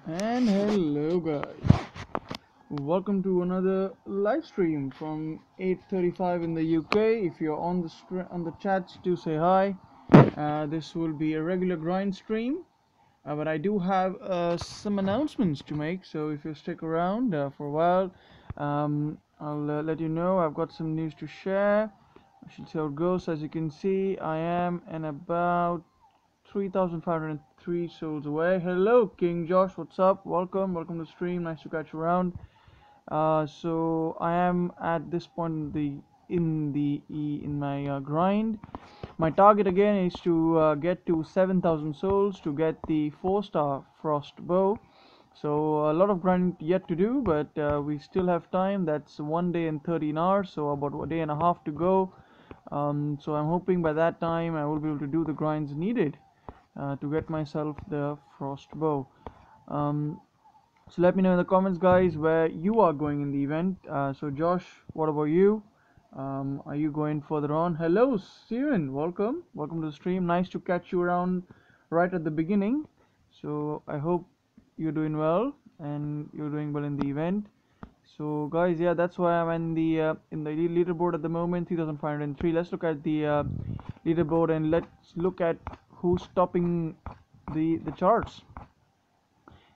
And hello guys, welcome to another live stream from 8:35 in the UK. If you're on the chats, do say hi. This will be a regular grind stream, but I do have some announcements to make. So if you stick around for a while, I'll let you know. I've got some news to share. I should see how it goes. As you can see, I am in about 3,503 souls away. Hello, King Josh. What's up? Welcome to the stream. Nice to catch you around. So I am at this point in my grind. My target again is to get to 7,000 souls to get the 4-star frost bow. So a lot of grind yet to do, but we still have time. That's 1 day and 13 hours, so about a day and a half to go. So I'm hoping by that time I will be able to do the grinds needed to get myself the frost bow. So let me know in the comments, guys, where you are going in the event. So Josh, what about you? Are you going further on? Hello, Steven. Welcome to the stream. Nice to catch you around right at the beginning. So I hope you're doing well and you're doing well in the event. So guys, yeah, that's why I'm in the leaderboard at the moment, 3,503. Let's look at the leaderboard and let's look at who's topping the charts.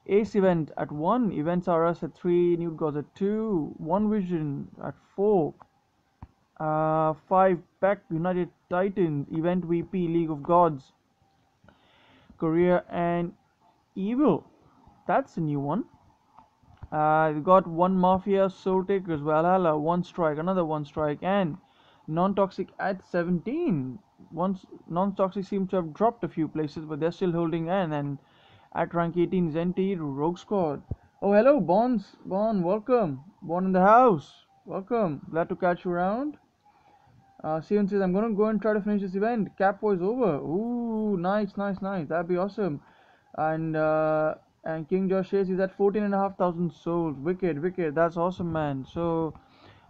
Ace event at 1, Events R Us at 3, Nude Gods at 2, One Vision at 4, 5 Pack United Titans, Event VP League of Gods, Korea and Evil. That's a new one. We got 1 Mafia, Soul Takers, Valhalla, 1 Strike, another 1 Strike, and Non-Toxic at 17. Once Non-Toxic seems to have dropped a few places, but they're still holding in. And at rank 18, Zenti, Rogue Squad. Oh, hello, Bonds. Bond, welcome. Bond in the house. Welcome. Glad to catch you around. Steven says, I'm gonna go and try to finish this event. Cap is over. Ooh, nice. That'd be awesome. And King Josh says he's at 14,500 souls. Wicked. That's awesome, man. So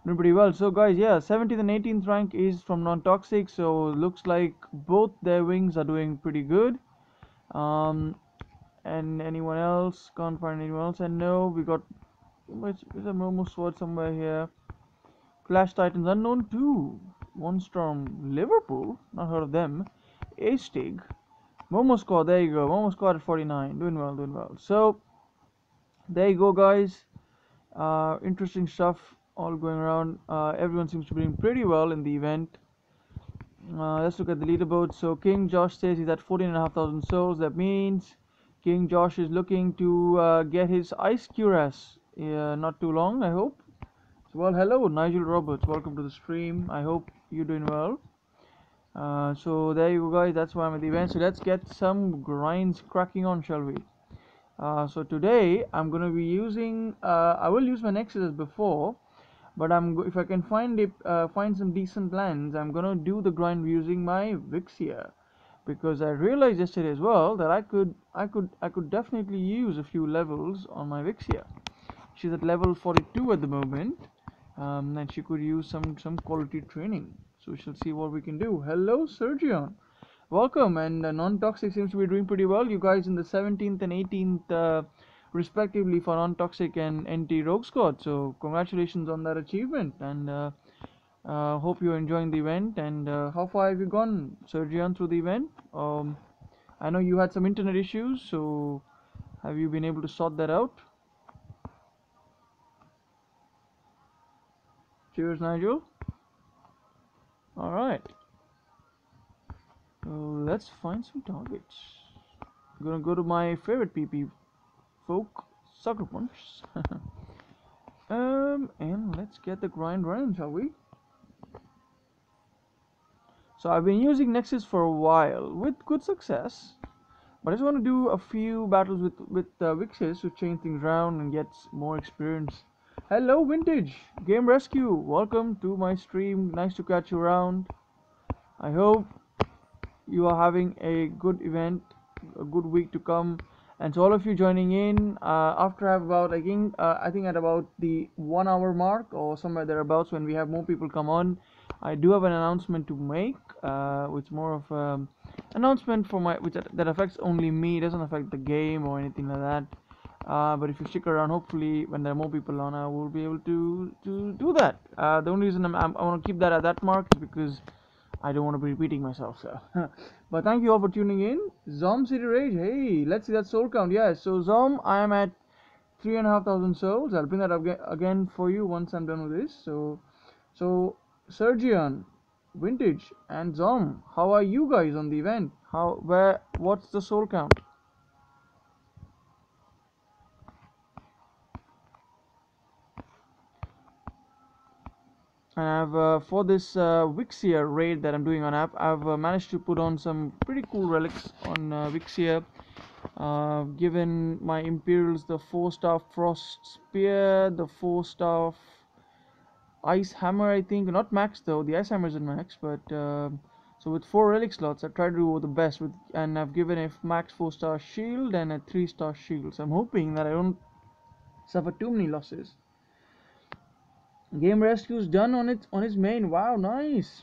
doing pretty well. So guys, yeah, 17th and 18th rank is from Non-Toxic. So looks like both their wings are doing pretty good. And anyone else? Can't find anyone else. And no, we got there's a Momo Sword somewhere here. Clash Titans unknown 2. One Storm Liverpool. Not heard of them. A-Stig. Momo Squad, there you go. Momo Squad at 49. Doing well. So, there you go, guys. Interesting stuff all going around. Everyone seems to be doing pretty well in the event. Let's look at the leaderboard. So, King Josh says he's at 14,500 souls. That means King Josh is looking to get his Ice Cuirass. Not too long, I hope. So, well, hello, Nigel Roberts. Welcome to the stream. I hope you're doing well. So there you go, guys. That's why I'm at the event. So let's get some grinds cracking on, shall we? So today I'm gonna be using. I will use my Nexus as before, but if I can find some decent plans, I'm gonna do the grind using my Vixia, because I realized yesterday as well that I could definitely use a few levels on my Vixia. She's at level 42 at the moment, and she could use some quality training. So we shall see what we can do. Hello, Sergion. Welcome. And Non-Toxic seems to be doing pretty well. You guys in the 17th and 18th, respectively, for Non-Toxic and NT Rogue Squad. So congratulations on that achievement. And hope you're enjoying the event. And how far have you gone, Sergion, through the event? I know you had some internet issues. So have you been able to sort that out? Cheers, Nigel. Alright. So let's find some targets. I'm gonna go to my favorite PP folk, Sucker Punch. And let's get the grind running, shall we? So I've been using Nexus for a while with good success, but I just want to do a few battles with Vixis to change things around and get more experience. Hello, Vintage Game Rescue. Welcome to my stream. Nice to catch you around. I hope you are having a good event, a good week to come. And to all of you joining in, after about I think at about the 1 hour mark or somewhere thereabouts, when we have more people come on, I do have an announcement to make. It's more of announcement for that affects only me. It doesn't affect the game or anything like that. But if you stick around, hopefully when there are more people on, I will be able to do that. The only reason I want to keep that at that mark is because I don't want to be repeating myself. So, but thank you all for tuning in. Zom City Rage. Hey, let's see that soul count. Yeah. So Zom, I am at 3,500 souls. I'll bring that up again for you once I'm done with this. So Sergian, Vintage, and Zom, how are you guys on the event? What's the soul count? And I've for this Vixia raid that I'm doing on app, I've managed to put on some pretty cool relics on Vixia. Given my Imperials the 4-star Frost Spear, the 4-star Ice Hammer, I think, not max though. The Ice Hammer isn't max, but so with 4 relic slots, I tried to do the best with, and I've given a max 4-star shield and a 3-star shield. So I'm hoping that I don't suffer too many losses. Game rescue's done on its main. Wow, nice.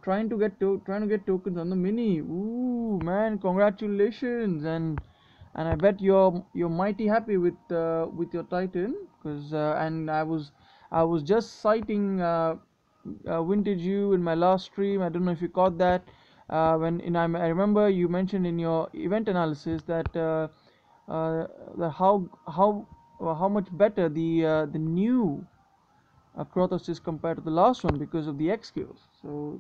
Trying to get tokens on the mini. Ooh, man, congratulations! And I bet you're mighty happy with your Titan, because and I was just citing Vintage You in my last stream. I don't know if you caught that. I remember you mentioned in your event analysis that how much better the new Kratos is compared to the last one because of the X skills. So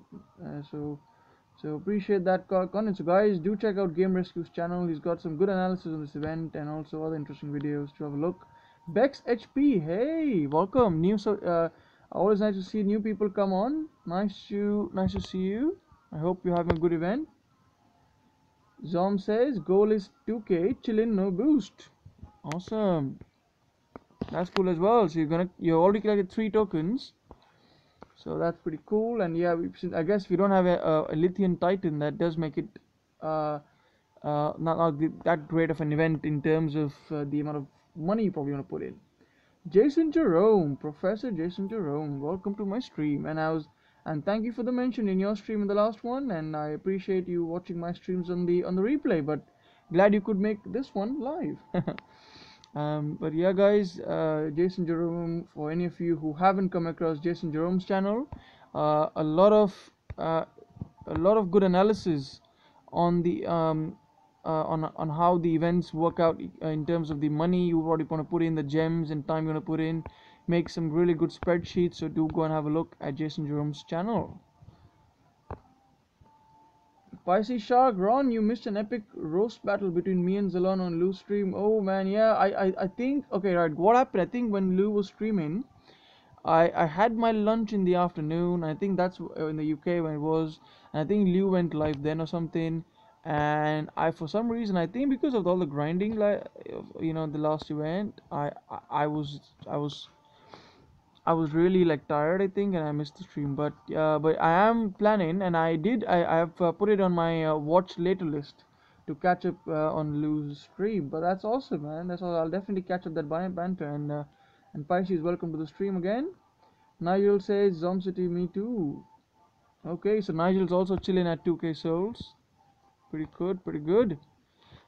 appreciate that content. So guys, do check out Game Rescue's channel. He's got some good analysis on this event and also other interesting videos to have a look. Bex HP, hey, welcome. Always nice to see new people come on. Nice to see you. I hope you're having a good event. Zom says goal is 2k, chillin', no boost. Awesome. That's cool as well. So you already collected 3 tokens. So that's pretty cool. And yeah, I guess if you don't have a Lithium Titan, that does make it uh, not that great of an event in terms of the amount of money you probably want to put in. Jason Jerome, Professor Jason Jerome, welcome to my stream. And thank you for the mention in your stream in the last one. And I appreciate you watching my streams on the replay. But glad you could make this one live. But yeah, guys, Jason Jerome. For any of you who haven't come across Jason Jerome's channel, a lot of uh, good analysis on the on how the events work out in terms of the money you already want to put in, the gems and time you want to put in. Make some really good spreadsheets. So do go and have a look at Jason Jerome's channel. Spicy Shark, Ron, you missed an epic roast battle between me and Zalon on Lou's stream. Oh man, yeah, I think, okay, right, what happened, I think when Lou was streaming, I had my lunch in the afternoon. I think that's in the UK when it was, and I think Lou went live then or something, and for some reason, I think because of all the grinding, like, the last event, I was really like tired, I think, and I missed the stream. But I am planning, and I have put it on my watch later list to catch up on Lou's stream. But that's awesome, man. That's all. I'll definitely catch up that banter. And Pisces, welcome to the stream again. Nigel says Zom City, me too. Okay, so Nigel's also chilling at 2k souls. Pretty good, pretty good.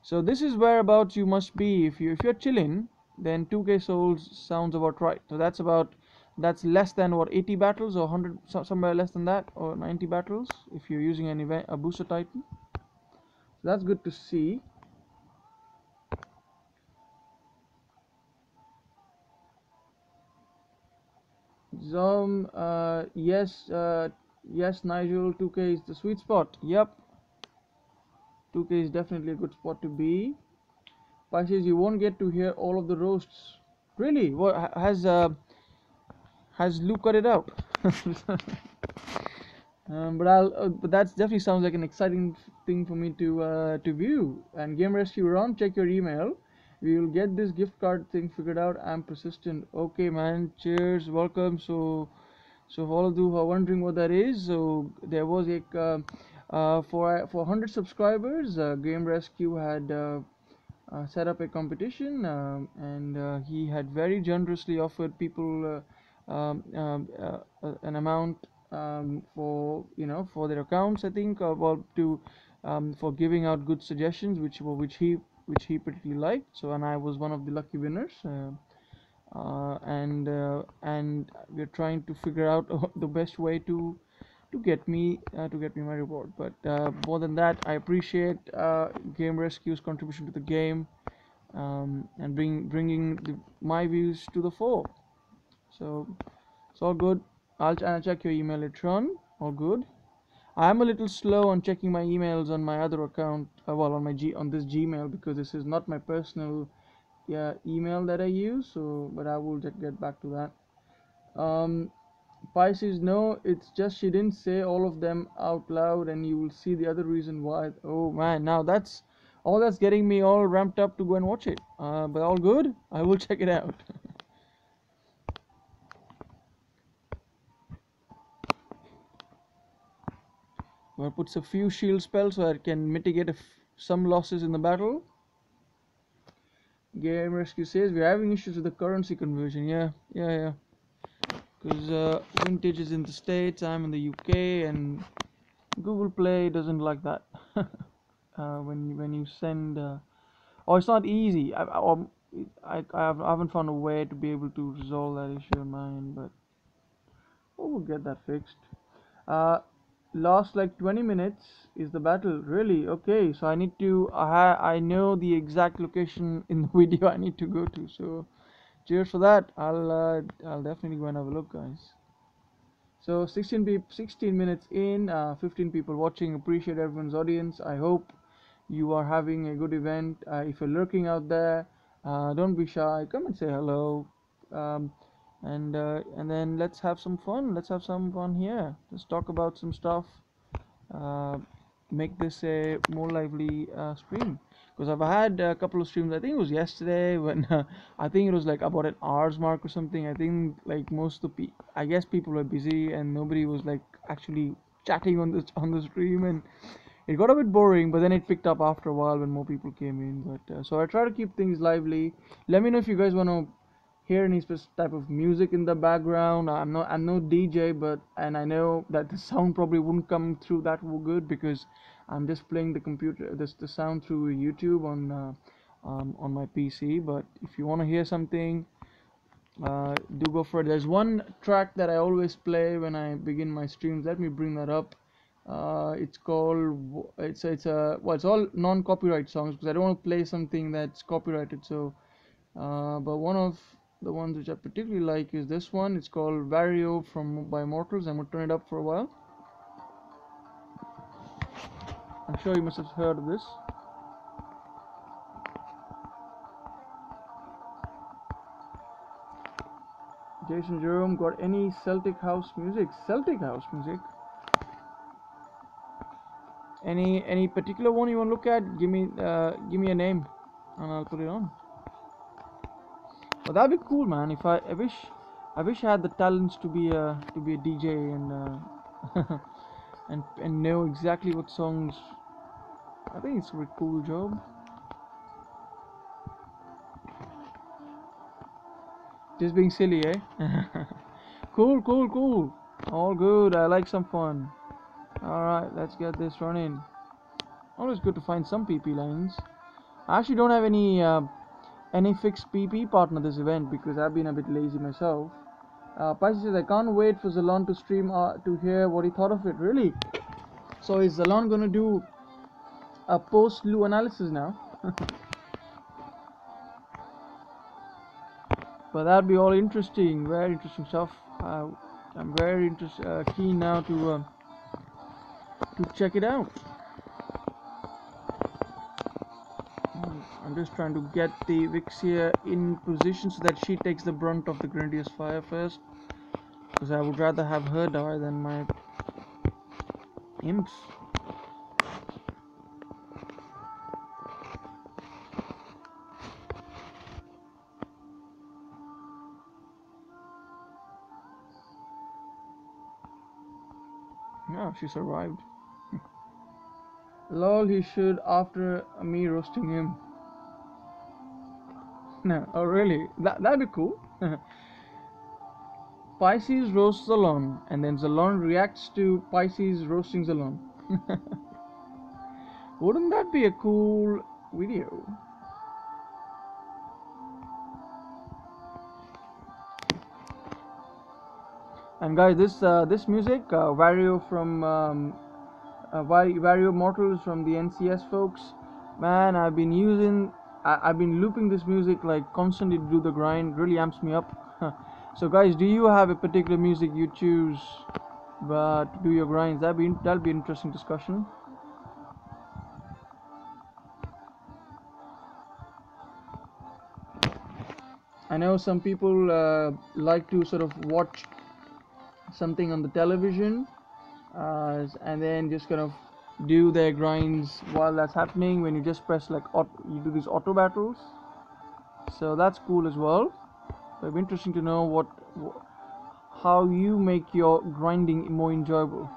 So this is whereabouts you must be. If you're chilling, then 2k souls sounds about right. So that's less than what, 80 battles or 100, somewhere less than that, or 90 battles if you're using a booster Titan. So that's good to see. Zom, yes, Nigel, 2k is the sweet spot. Yep, 2k is definitely a good spot to be. Pisces, you won't get to hear all of the roasts. Really? What has Luke cut it out? But that definitely sounds like an exciting thing for me to view. And Game Rescue Ron, check your email. We will get this gift card thing figured out. I'm persistent. Okay, man. Cheers. Welcome. So for all of you who are wondering what that is, so there was a for 100 subscribers, Game Rescue had set up a competition, and he had very generously offered people an amount for for their accounts. I think, well, to for giving out good suggestions, which he which he particularly liked. So, and I was one of the lucky winners. And we're trying to figure out the best way to get me my reward. But more than that, I appreciate Game Rescue's contribution to the game, and bringing my views to the fore. So it's all good. I'll check your email later on. All good. I'm a little slow on checking my emails on my other account. Well, on this Gmail, because this is not my personal, yeah, email that I use. So, but I will get back to that. Pisces, no, it's just she didn't say all of them out loud, and you will see the other reason why. Oh man, now that's getting me all ramped up to go and watch it. But all good. I will check it out. Well, puts a few shield spells so I can mitigate some losses in the battle. Game Rescue says we're having issues with the currency conversion. Yeah. Because Vintage is in the States, I'm in the UK, and Google Play doesn't like that. When you send, oh, it's not easy. I haven't found a way to be able to resolve that issue on my end, but we'll get that fixed. Uh, Last like 20 minutes is the battle. Really? Okay, so I need to. I know the exact location in the video I need to go to. So, cheers for that. I'll definitely go and have a look, guys. So 16 minutes in, 15 people watching. Appreciate everyone's audience. I hope you are having a good event. If you're lurking out there, don't be shy. Come and say hello, um, and then let's have some fun. Let's have some fun here. Let's talk about some stuff. Uh, Make this a more lively stream, because I've had a couple of streams. I think it was yesterday when I think it was like about an hour's mark or something. I think like most of the I guess people were busy and nobody was like actually chatting on the stream, and it got a bit boring. But then it picked up after a while when more people came in. But so I try to keep things lively. Let me know if you guys want to hear any specific type of music in the background. I'm no DJ, but and I know that the sound probably wouldn't come through that good because I'm just playing the sound through YouTube on my PC. But if you want to hear something, do go for it. There's one track that I always play when I begin my streams. Let me bring that up. It's called it's a well, it's all non-copyright songs because I don't want to play something that's copyrighted. So but one of the ones which I particularly like is this one. It's called Vario from by Mortals. I'm gonna turn it up for a while. I'm sure you must have heard of this. Jason Jerome, got any Celtic house music? Celtic house music? Any particular one you want to look at? Give me a name, and I'll put it on. Well, that'd be cool, man. If I wish I had the talents to be a DJ and and know exactly what songs. I think it's a very cool job. Just being silly, eh? Cool. All good. I like some fun. Alright, let's get this running. Always good to find some PP lines. I actually don't have any fixed PP partner this event because I've been a bit lazy myself. Pisces says I can't wait for Zalon to stream to hear what he thought of it. Really? So is Zalon gonna do a post-Lu analysis now? But that'd be all interesting, very interesting stuff. I'm very keen now to check it out. I'm just trying to get the Vixia in position so that she takes the brunt of the Grenadier's fire first, because I would rather have her die than my imps. Yeah, she survived. Lol, he should after me roasting him. No, oh really? That'd be cool. Pisces roasts Zalon, and then Zalon reacts to Pisces roasting Zalon. Wouldn't that be a cool video? And guys, this music, Vario from Vario Mortals from the NCS folks, man, I've been looping this music like constantly to do the grind. Really amps me up. So guys, do you have a particular music you choose to do your grinds? That'll be interesting discussion. I know some people like to sort of watch something on the television and then just kind of do their grinds while that's happening. When you just press like you do these auto battles, so that's cool as well. So it'd be interesting to know how you make your grinding more enjoyable.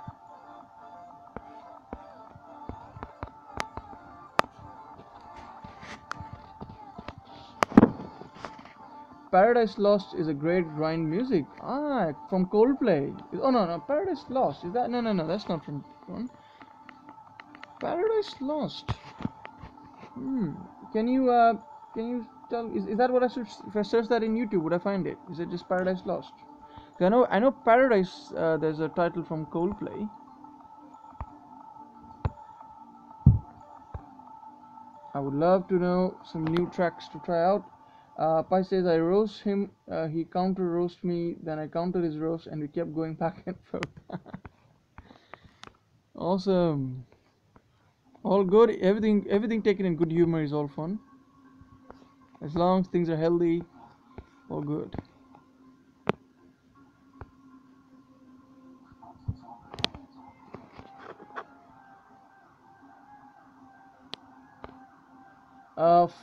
Paradise Lost is a great grind music. Ah, from Coldplay. Oh no, Paradise Lost. Is that no, that's not from one. Paradise Lost. Hmm. Can you tell is that what I should, if I search that in YouTube, would I find it? Is it just Paradise Lost? I know Paradise, there's a title from Coldplay. I would love to know some new tracks to try out. Pai says I roast him, he counter roast me, then I counter his roast, and we kept going back and forth. Awesome. All good. Everything taken in good humor is all fun. As long as things are healthy, all good.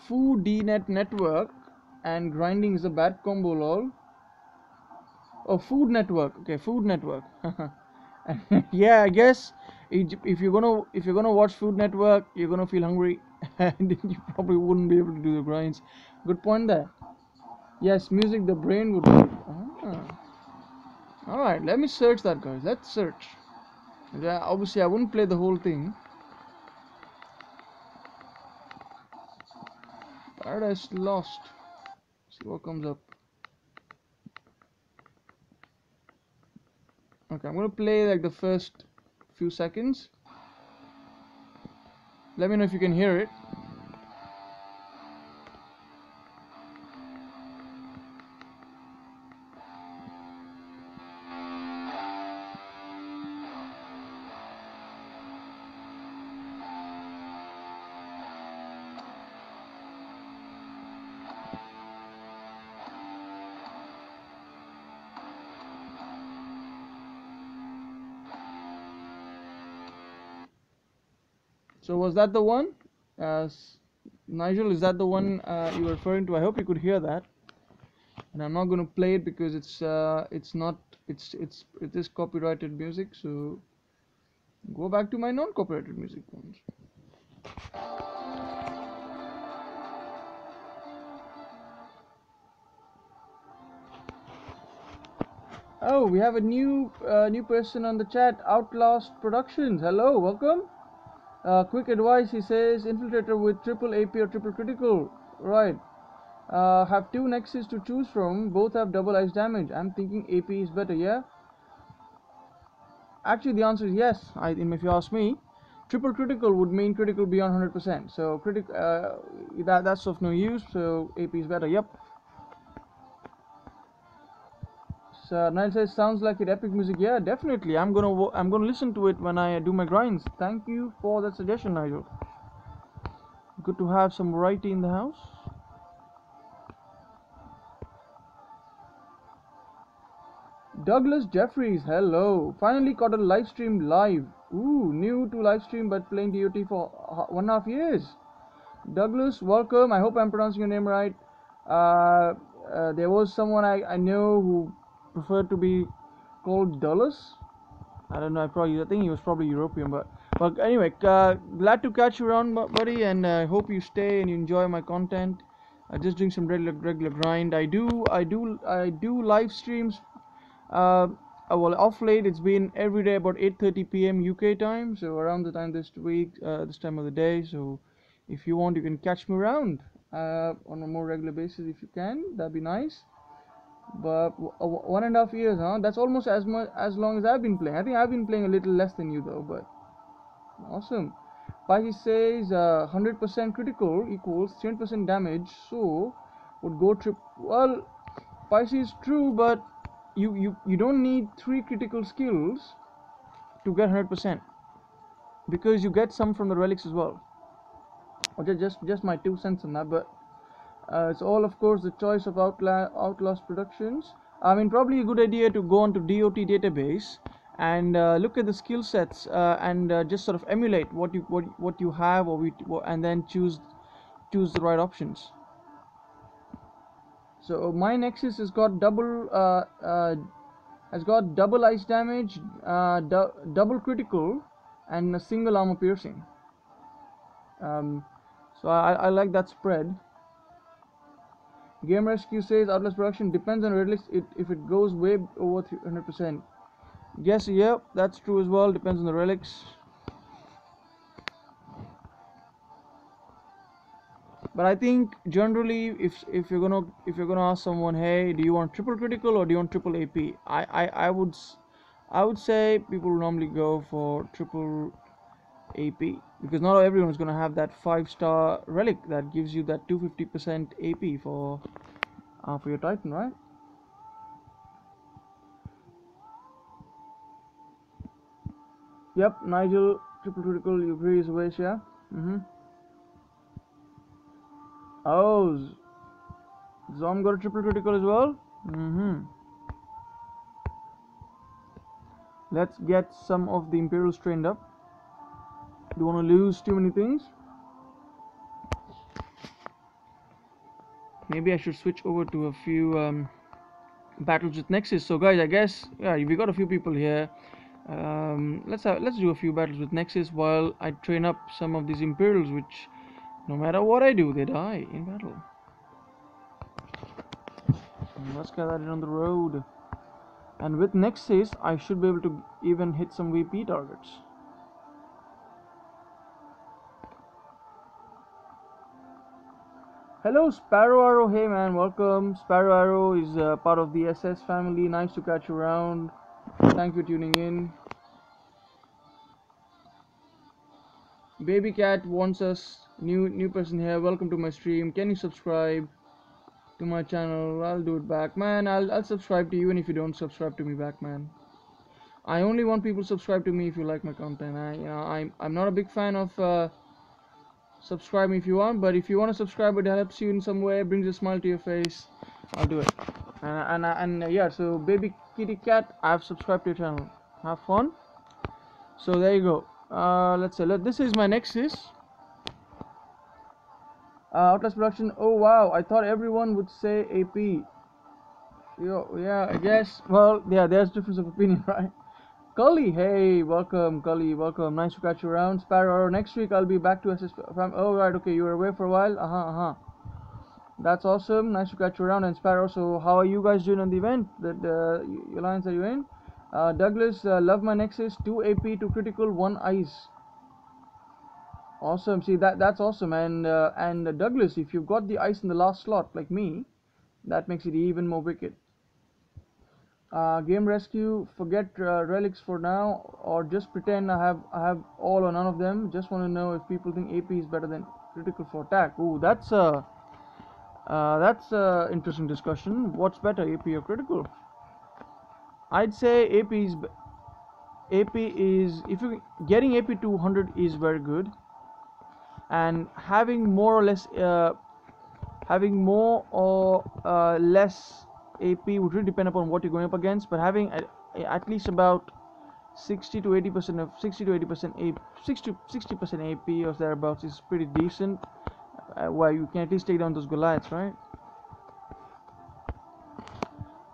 Food DNet network and grinding is a bad combo, lol. Oh, Food Network. Okay, Food Network. Yeah, I guess if you're gonna watch Food Network, you're gonna feel hungry, and you probably wouldn't be able to do the grinds. Good point there. Yes, music the brain would. Ah. All right, let me search that, guys. Let's search. Yeah, obviously I wouldn't play the whole thing. Paradise Lost. See what comes up. Okay, I'm gonna play like the first few seconds. Let me know if you can hear it. So was that the one? Nigel, is that the one you were referring to? I hope you could hear that. And I'm not going to play it because it's not it is copyrighted music. So go back to my non-copyrighted music ones. Oh, we have a new person on the chat. Outlast Productions. Hello, welcome. Quick advice, he says, Infiltrator with triple AP or triple critical. Right. Have two nexus to choose from. Both have double ice damage. I'm thinking AP is better, yeah? Actually, the answer is yes. If you ask me, triple critical would mean critical beyond 100%. So that's of no use. So AP is better. Yep. So Nile says sounds like it epic music. Yeah, definitely. I'm gonna listen to it when I do my grinds. Thank you for that suggestion, Nigel. Good to have some variety in the house. Douglas Jeffries, hello. Finally caught a live stream live. Ooh, new to live stream but playing DOT for 1.5 years. Douglas, welcome. I hope I'm pronouncing your name right. There was someone I know who preferred to be called Dulles. I don't know. I think he was probably European, but anyway, glad to catch you around, buddy, and I hope you stay and you enjoy my content. Just doing some regular grind. I do live streams. Well, off late it's been every day about 8:30 p.m. UK time, so around the time this week, this time of the day. So if you want, you can catch me around on a more regular basis if you can. That'd be nice. But 1.5 years, huh? That's almost as much as long as I've been playing. I think I've been playing a little less than you though, but awesome. Pisces says 100% critical equals 300% damage, so would go trip. Well, Pisces true, but you don't need 3 critical skills to get 100% because you get some from the relics as well. Or just my 2 cents on that, but it's all of course the choice of Outlast Productions. I mean, probably a good idea to go onto DOT database and look at the skill sets and just sort of emulate what you have, and then choose the right options. So my Nexus has got double ice damage, double critical, and a single armor piercing. So I like that spread. Game Rescue says Outlast Production depends on relics if it goes way over 300%. Yes, yeah, that's true as well. Depends on the relics. But I think generally, if you're gonna ask someone, hey, do you want triple critical or do you want triple AP? I would say people normally go for triple AP because not everyone is gonna have that 5-star relic that gives you that 250% AP for your Titan, right? Yep, Nigel, triple critical, you agree is waste, yeah? Oh, Zom got a triple critical as well? Let's get some of the Imperials trained up. Don't want to lose too many things. Maybe I should switch over to a few battles with Nexus. So guys, I guess, yeah, we got a few people here. Let's do a few battles with Nexus while I train up some of these Imperials, which no matter what I do, they die in battle. Let's get that in on the road. And with Nexus, I should be able to even hit some VP targets. Hello, Sparrow Arrow. Hey man, welcome. Sparrow Arrow is part of the SS family. Nice to catch you around. Thank you for tuning in. Baby Cat wants us. New person here. Welcome to my stream. Can you subscribe to my channel? I'll do it back, man. I'll subscribe to you, and if you don't subscribe to me back, man. I only want people to subscribe to me if you like my content. I'm not a big fan of subscribe me if you want, but if you want to subscribe, it helps you in some way, brings a smile to your face, I'll do it. And yeah, so Baby Kitty Cat, I've subscribed to your channel. Have fun. So there you go. Let's say this is my Nexus. Outlast Production. Oh wow, I thought everyone would say AP. Yeah, I guess. Well, yeah, there's difference of opinion, right? Cully, hey, welcome, Cully, welcome. Nice to catch you around. Sparrow, next week I'll be back to SS. Oh, right, okay, you were away for a while. That's awesome. Nice to catch you around. And Sparrow, so how are you guys doing on the event? That alliance are you in? Douglas, love my Nexus. 2 AP, 2 critical, 1 ice. Awesome. See that's awesome. And Douglas, if you've got the ice in the last slot like me, that makes it even more wicked. Game Rescue, forget relics for now, or just pretend I have all or none of them. Just want to know if people think AP is better than critical for attack. Ooh, that's interesting discussion. What's better, AP or critical? I'd say AP is if you getting AP 200 is very good, and having more or less having more or less AP would really depend upon what you're going up against, but having at least about 60 to 80% AP, 60% AP or thereabouts is pretty decent, where you can at least take down those Goliaths, right?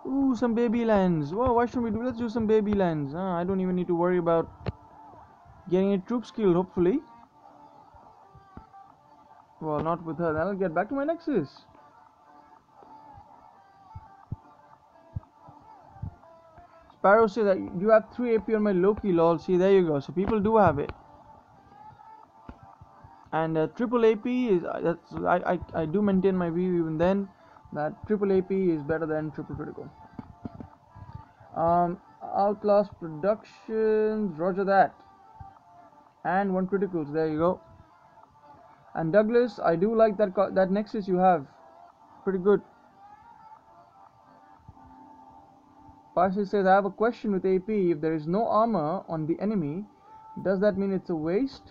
Ooh, some baby lands. Well, why shouldn't we do? Let's do some baby lands. I don't even need to worry about getting a troop skill, hopefully. Well, not with her. Then I'll get back to my Nexus. Sparrow says that you have 3 AP on my Loki, lol. See, there you go. So people do have it. And triple AP is I do maintain my view even then. that triple AP is better than triple critical. Outlast Productions, roger that. And 1 critical, so there you go. And Douglas, I do like that Nexus you have. Pretty good. Parsi says, I have a question with AP. If there is no armor on the enemy, does that mean it's a waste?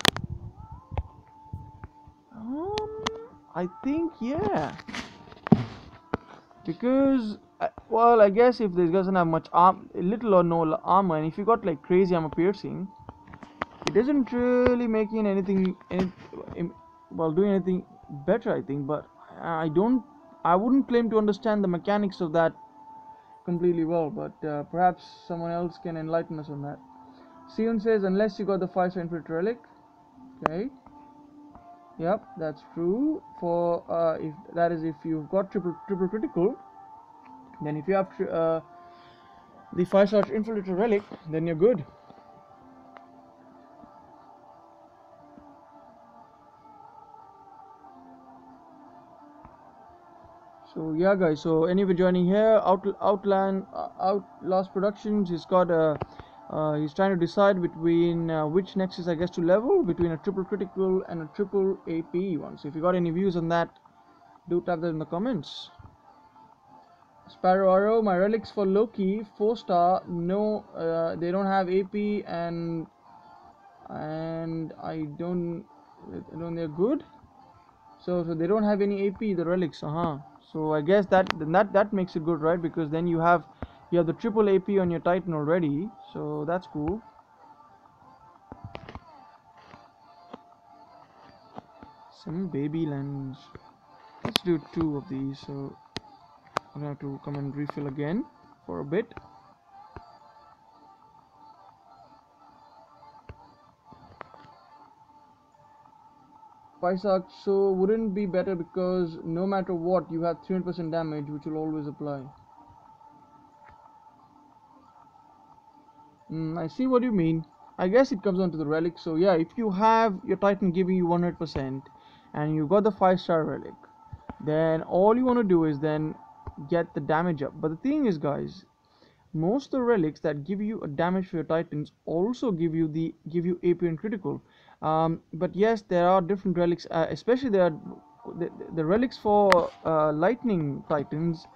I think, yeah. Because, well, I guess if this doesn't have much little or no armor, and if you got like crazy armor piercing, it doesn't really make in anything, well, doing anything better, I think. But I wouldn't claim to understand the mechanics of that completely well. But perhaps someone else can enlighten us on that. Sion says, unless you got the 5-star Infinite Relic. Okay. Yep, that's true. For if that is if you've got triple critical, then if you have the 5-star Infinite Relic, then you're good. So yeah, guys. So anyway, joining here, Outlast Productions. He's got a. He's trying to decide between which Nexus I guess to level between a triple critical and a triple AP one. So if you got any views on that, do type that in the comments. Sparrow Arrow, my relics for Loki 4-star. No, they don't have AP and I don't. They're good. So they don't have any AP, the relics. So I guess that makes it good, right? Because then you have the triple AP on your Titan already. So that's cool. Some baby lens. Let's do 2 of these. So I'm gonna have to come and refill again for a bit. Paisak, so wouldn't be better because no matter what you have 300% damage, which will always apply. I see what you mean. I guess it comes down to the relic. So yeah, if you have your Titan giving you 100% and you got the 5-star relic, then all you want to do is then get the damage up. But the thing is, guys, most of the relics that give you a damage for your Titans also give you AP and critical. But yes, there are different relics, especially the relics for lightning Titans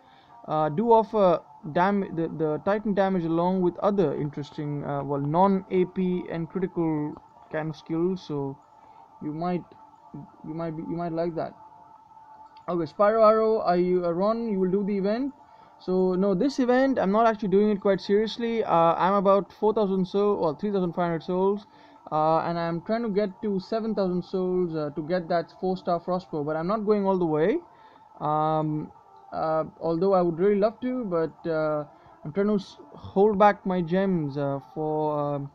do offer the Titan damage along with other interesting, well, non-AP and critical kind of skills. So you might like that. Okay, Spyro Arrow, Ron, you will do the event. So no, this event I'm not actually doing it quite seriously. I'm about 4,000 souls or 3,500 souls, and I'm trying to get to 7,000 souls to get that 4-star Frostbow. But I'm not going all the way. Although I would really love to, but I'm trying to hold back my gems for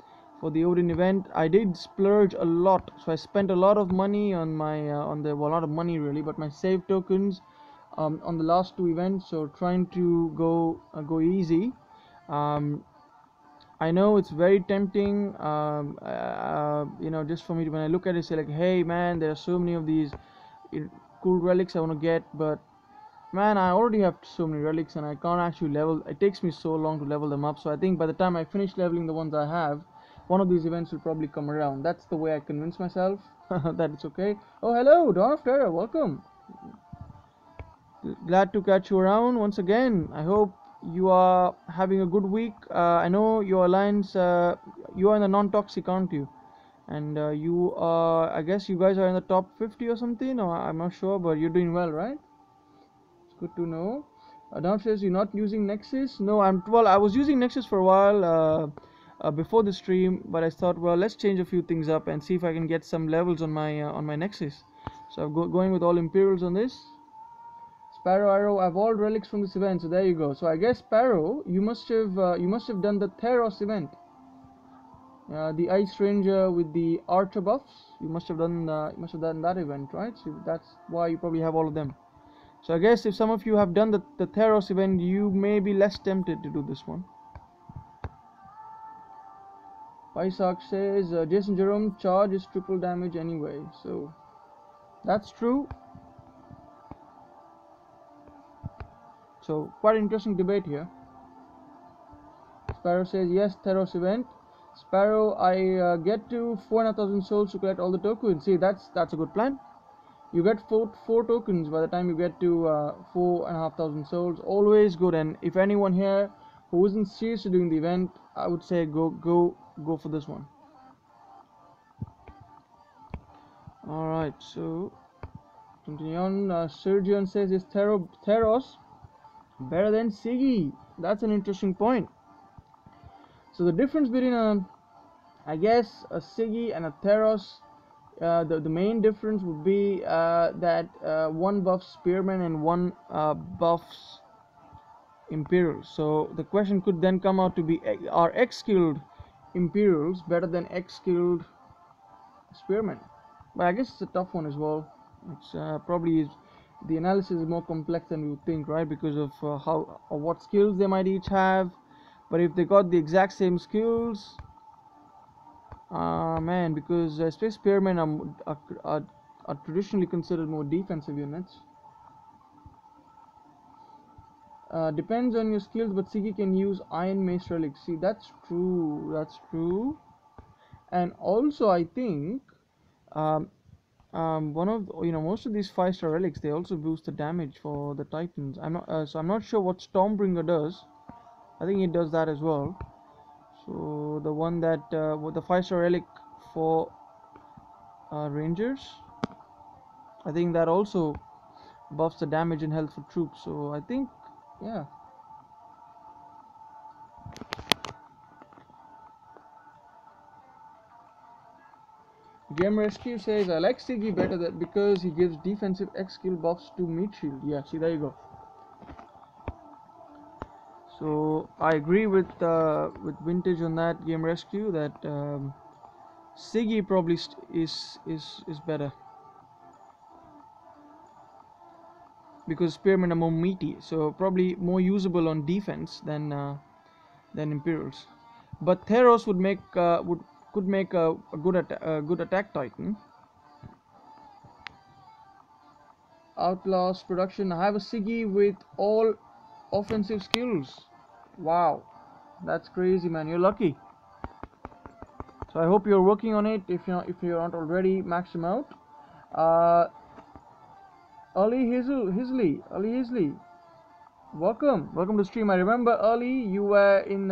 the Odin event. I did splurge a lot, so I spent a lot of money on my well, not of money really, but my save tokens on the last 2 events. So trying to go easy. I know it's very tempting, just for me to, when I look at it, say like, hey man, there are so many of these cool relics I want to get, but man, I already have so many relics and I can't actually level. It takes me so long to level them up. So I think by the time I finish leveling the ones I have, one of these events will probably come around. That's the way I convince myself that it's okay. Oh, hello, Dawn of Terror, welcome. Glad to catch you around once again. I hope you are having a good week. I know your alliance, you are in the non-toxic, aren't you? And you are, I guess you guys are in the top 50 or something, or I'm not sure, but you're doing well, right? It's good to know. Adam says you're not using Nexus. No, I was using Nexus for a while before the stream, but I thought, well, let's change a few things up and see if I can get some levels on my Nexus. So I'm going with all Imperials on this. Sparrow Arrow, I've all relics from this event, so there you go. So I guess Sparrow, you must have done the Theros event, the Ice Ranger with the Archer buffs. You must have done that event, right? So that's why you probably have all of them. So I guess if some of you have done the Theros event, you may be less tempted to do this one. Paisak says, Jason Jerome, charge is triple damage anyway. So that's true. So quite interesting debate here. Sparrow says yes, Theros event. Sparrow, I get to 4,500 souls to collect all the tokens. See, that's a good plan. You get four tokens by the time you get to 4,500 souls. Always good. And if anyone here who isn't seriously doing the event, I would say go for this one. All right, so continue on. Sergion says is Theros better than Siggy? That's an interesting point. So the difference between I guess a Siggy and a Theros, the main difference would be that one buffs Spearman and one buffs Imperials. So the question could then come out to be, are X-skilled Imperials better than X-skilled Spearmen? But I guess it's a tough one as well. It's probably the analysis is more complex than we would think, right? Because of how or what skills they might each have. But if they got the exact same skills, man, because Space Spearmen are traditionally considered more defensive units. Depends on your skills, but Siggy can use Iron Mace relics. See, that's true. That's true. And also, I think one of most of these 5-star relics, they also boost the damage for the Titans. I'm not sure what Stormbringer does. I think it does that as well. So the one that with the 5-star relic for Rangers, I think that also buffs the damage and health for troops. So I think, yeah. Game Rescue says I like Siggy better because he gives defensive X skill buffs to meat shield. Yeah, see, there you go. So I agree with Vintage on that, Game Rescue, that Siggy probably is better because Spearmen are more meaty, so probably more usable on defense than Imperials. But Theros could make a good attack Titan. Outlaws production. I have a Siggy with all offensive skills. Wow, that's crazy, man. You're lucky. So I hope you're working on it. If you're not already, max them out. Ali Hisley, welcome to stream. I remember Ali, you were in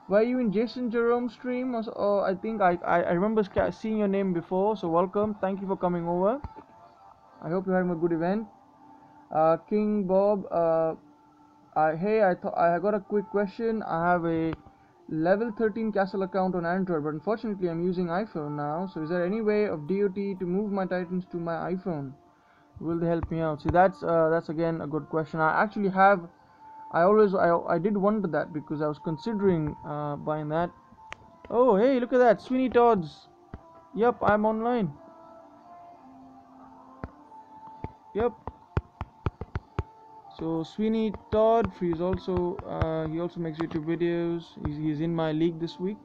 were you in Jason Jerome's stream, or I think I remember seeing your name before. So welcome, thank you for coming over. I hope you're having a good event. King Bob, hey, I got a quick question. I have a level 13 castle account on Android, but unfortunately I'm using iPhone now. So is there any way of DOT to move my Titans to my iPhone? Will they help me out? See, that's again a good question. I actually have, I did wonder that because I was considering buying that. Oh, hey, look at that, Sweeney Todd's. Yep, I'm online. Yep. So Sweeney Todd, he's also he also makes YouTube videos. He's in my league this week.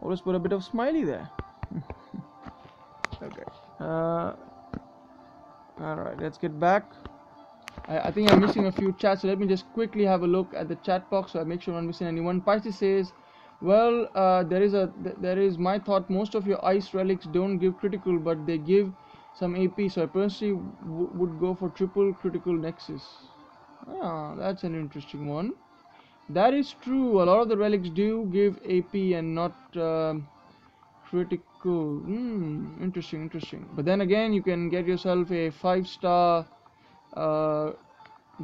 Always put a bit of smiley there. Okay. Alright, let's get back. I think I'm missing a few chats, so let me just quickly have a look at the chat box so I make sure I'm not missing anyone. Pisces says, well, there is my thought, most of your ice relics don't give critical, but they give some AP, so I personally would go for triple critical nexus. Ah, that's an interesting one. That is true, a lot of the relics do give AP and not critical. Interesting. But then again, you can get yourself a 5-star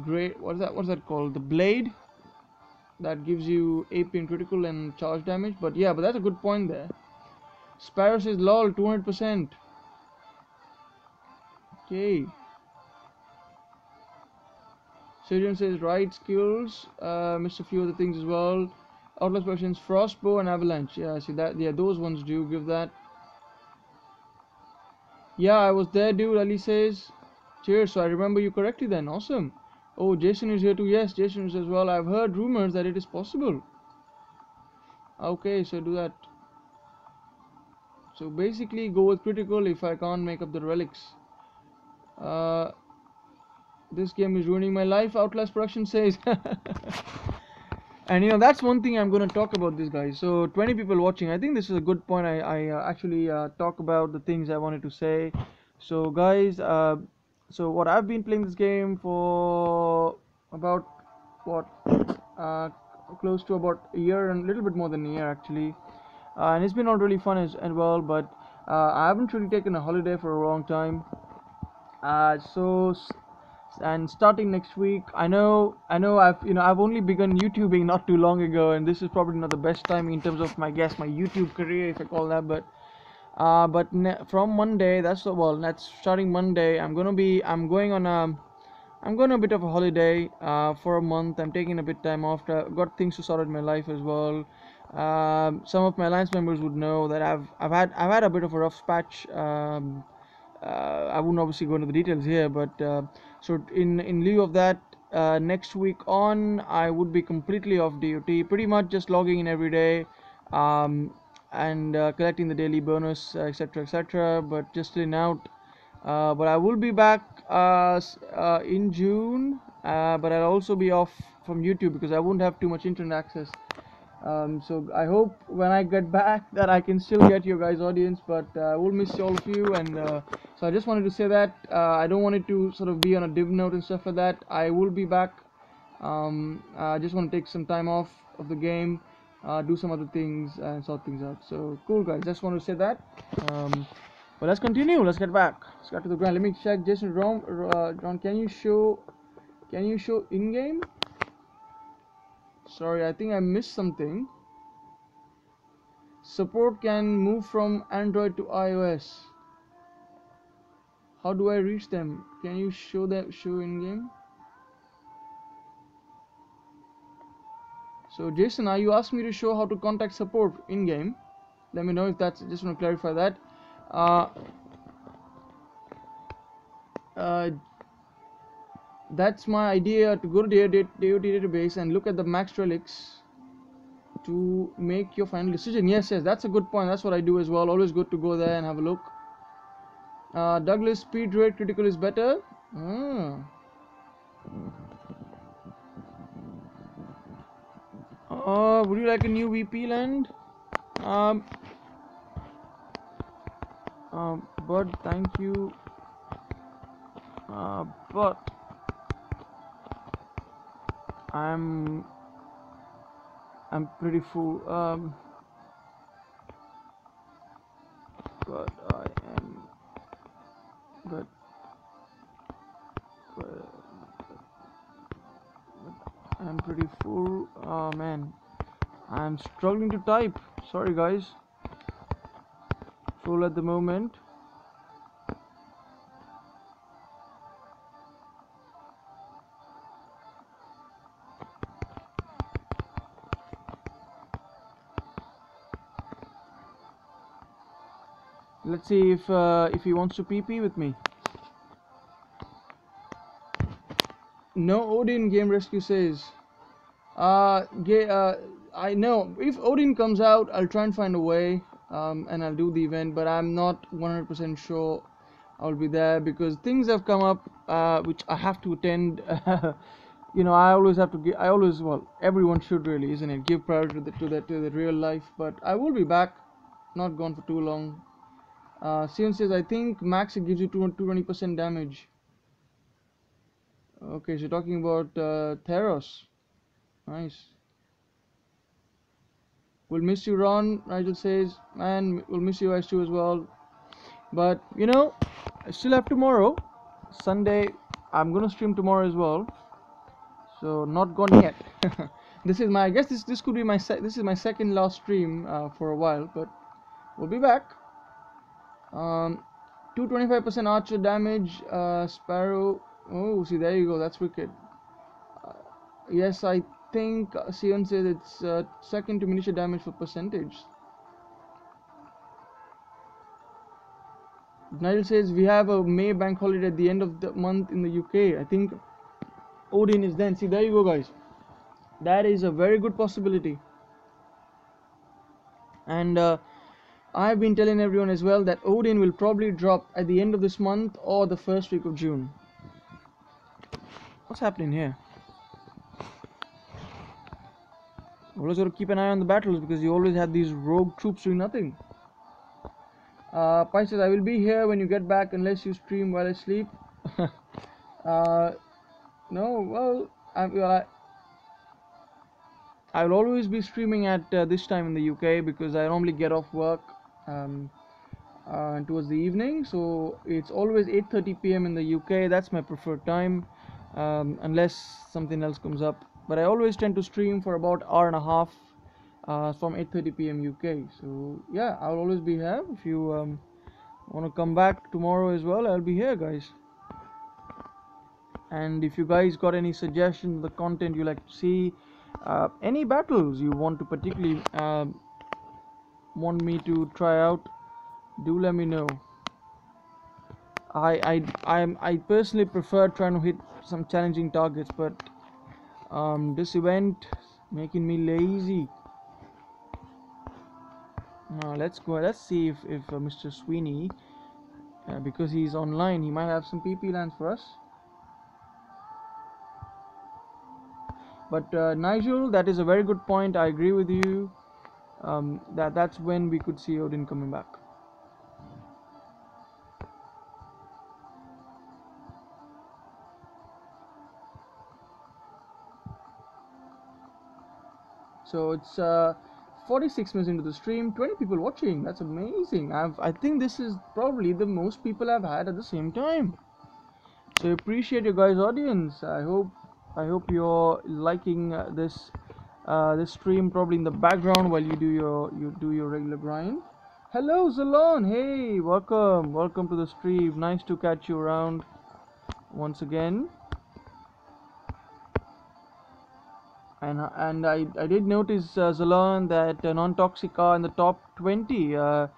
great, what's that called, the blade, that gives you AP and critical and charge damage. But yeah, but that's a good point there. Sparrow says lol 200%. Okay. Surgeon says right skills, missed a few other things as well. Outlast versions, Frostbow and Avalanche. Yeah, see that, yeah, those ones do give that. Yeah, I was there, dude, Ali says. Cheers, so I remember you correctly then. Awesome. Oh, Jason is here too. Yes, Jason is as well. I've heard rumors that it is possible. Okay, so do that. So basically go with critical if I can't make up the relics. This game is ruining my life, Outlast Production says. And that's one thing I'm going to talk about this, guys. So 20 people watching, I think this is a good point. I actually talk about the things I wanted to say. So guys, so what I've been playing this game for about what uh, close to about a year and a little bit more than a year actually, and it's been all really fun and well, but I haven't really taken a holiday for a long time. And starting next week, I know I've only begun YouTubing not too long ago, and this is probably not the best time in terms of my YouTube career, if I call that. From Monday, that's starting Monday. I'm going on a bit of a holiday for a month. I'm taking a bit time off. Got things to sort in my life as well. Some of my alliance members would know that I've had a bit of a rough patch. I wouldn't obviously go into the details here, but so in lieu of that, next week on, I would be completely off DOT, pretty much just logging in every day, and collecting the daily bonus, etc., etc. But just in out. But I will be back in June, but I'll also be off from YouTube because I won't have too much internet access. So I hope when I get back that I can still get your guys' audience, but I will miss all of you. And so I just wanted to say that I don't want it to sort of be on a div note and stuff like that. I will be back. I just want to take some time off of the game, do some other things, and sort things out. So cool, guys. Just want to say that. But let's continue. Let's get back. Let's get to the grind. Let me check. Jason, Ron, can you show in game? Sorry, I think I missed something. Support can move from Android to iOS. How do I reach them? Can you show in game? So Jason, are you asking me to show how to contact support in game? Let me know if that's. Just want to clarify that. That's my idea, to go to the DoD database and look at the max relics to make your final decision. Yes, that's a good point. That's what I do as well. Always good to go there and have a look. Douglas, speed rate critical is better. Would you like a new VP land? But thank you. But I'm pretty full. But I am. But I'm pretty full. Oh man, I'm struggling to type. Sorry guys. Full at the moment. Let's see if he wants to PP with me. No Odin, Game Rescue says. I know if Odin comes out, I'll try and find a way, and I'll do the event. But I'm not 100% sure I'll be there because things have come up which I have to attend. I always have to give. Well, everyone should really, isn't it? Give priority to the real life. But I will be back, not gone for too long. Sion says, I think max it gives you 220% damage. Okay, so talking about Theros. Nice. We'll miss you, Ron. Nigel says, man, we'll miss you guys too as well. But I still have tomorrow, Sunday. I'm gonna stream tomorrow as well. So not gone yet. This is my. I guess this could be my this is my second last stream for a while, but we'll be back. 225% archer damage, Sparrow. Oh, see, there you go. That's wicked. Yes, I think Sion says it's second to miniature damage for percentage. Nigel says we have a May bank holiday at the end of the month in the UK. I think Odin is then. See, there you go, guys. That is a very good possibility. And I've been telling everyone as well that Odin will probably drop at the end of this month or the first week of June. What's happening here? Always got to keep an eye on the battles because you always have these rogue troops doing nothing. Pai says, I will be here when you get back unless you stream while I sleep. No, well, I will always be streaming at this time in the UK because I normally get off work towards the evening, so it's always 8:30 p.m. in the UK. That's my preferred time, unless something else comes up. But I always tend to stream for about hour and a half from 8:30 p.m. UK. So yeah, I'll always be here. If you want to come back tomorrow as well, I'll be here, guys. And if you guys got any suggestions, the content you like to see, any battles you want to particularly want me to try out, do let me know. I personally prefer trying to hit some challenging targets, but this event making me lazy. Let's go. Let's see if Mr. Sweeney, because he's online, he might have some PP lands for us. But Nigel, that is a very good point. I agree with you. That's when we could see Odin coming back. So it's 46 minutes into the stream, 20 people watching. That's amazing. I think this is probably the most people I've had at the same time. So appreciate your guys' audience. I hope you're liking this stream probably in the background while you do your regular grind. Hello Zalon, hey, welcome to the stream. Nice to catch you around once again. And I did notice Zalon that Non-Toxic in the top 20. You're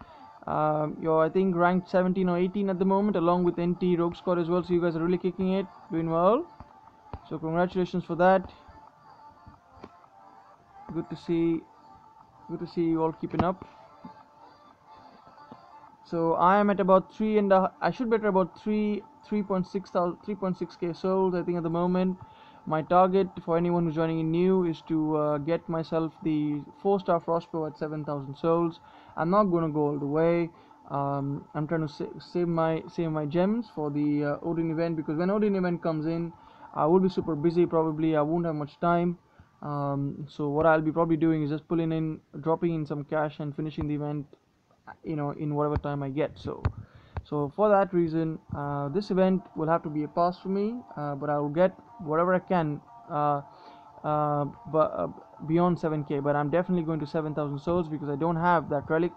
I think ranked 17 or 18 at the moment, along with NT Rogue Squad as well. So you guys are really kicking it, doing well. So congratulations for that. Good to see you all keeping up. So I am at about I should be at about 3.6k souls I think at the moment. My target for anyone who's joining in new is to get myself the 4-star Frostbow at 7,000 souls. I'm not going to go all the way. I'm trying to save my gems for the Odin event, because when Odin event comes in, I will be super busy. Probably I won't have much time. So what I'll be probably doing is just dropping in some cash and finishing the event, in whatever time I get. So for that reason, this event will have to be a pass for me, but I will get whatever I can beyond 7k. But I'm definitely going to 7,000 souls because I don't have that relic,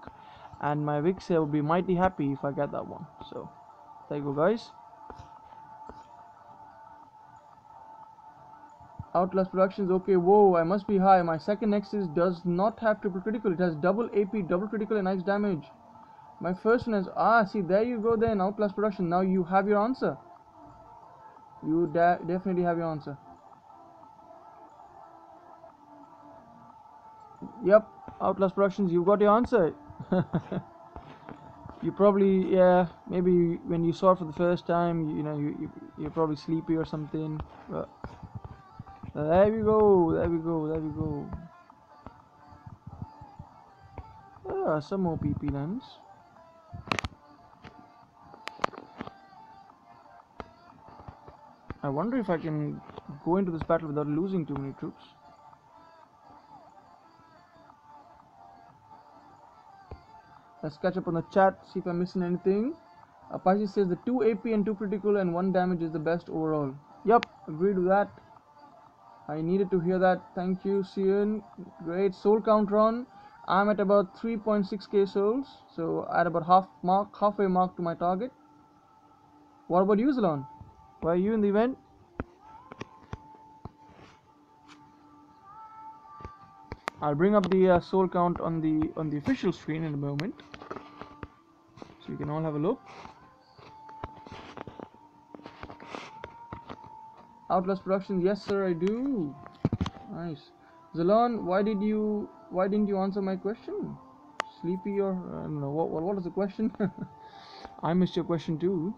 and my Vixia will be mighty happy if I get that one. So there you go, guys. Outlast Productions, okay, whoa, I must be high. My second Nexus does not have triple critical, it has double AP, double critical and nice damage. My first one is, see, there you go then, Outlast Production. Now you have your answer. You definitely have your answer. Yep, Outlast Productions, you got your answer. You probably, yeah, maybe when you saw it for the first time, you're probably sleepy or something. But there we go. Some more PP lands. I wonder if I can go into this battle without losing too many troops. Let's catch up on the chat, see if I'm missing anything. Apache says the 2 AP and 2 critical and 1 damage is the best overall. Yep, agreed with that. I needed to hear that. Thank you, Cian. Great. Soul count run. I'm at about 3.6k souls, so at about halfway mark to my target. What about you, Zalon? Why are you in the event? I'll bring up the soul count on the official screen in a moment, so you can all have a look. Outlast Productions, yes sir, I do. Nice. Zalon, why didn't you answer my question? sleepy or I don't know what is the question? I missed your question too.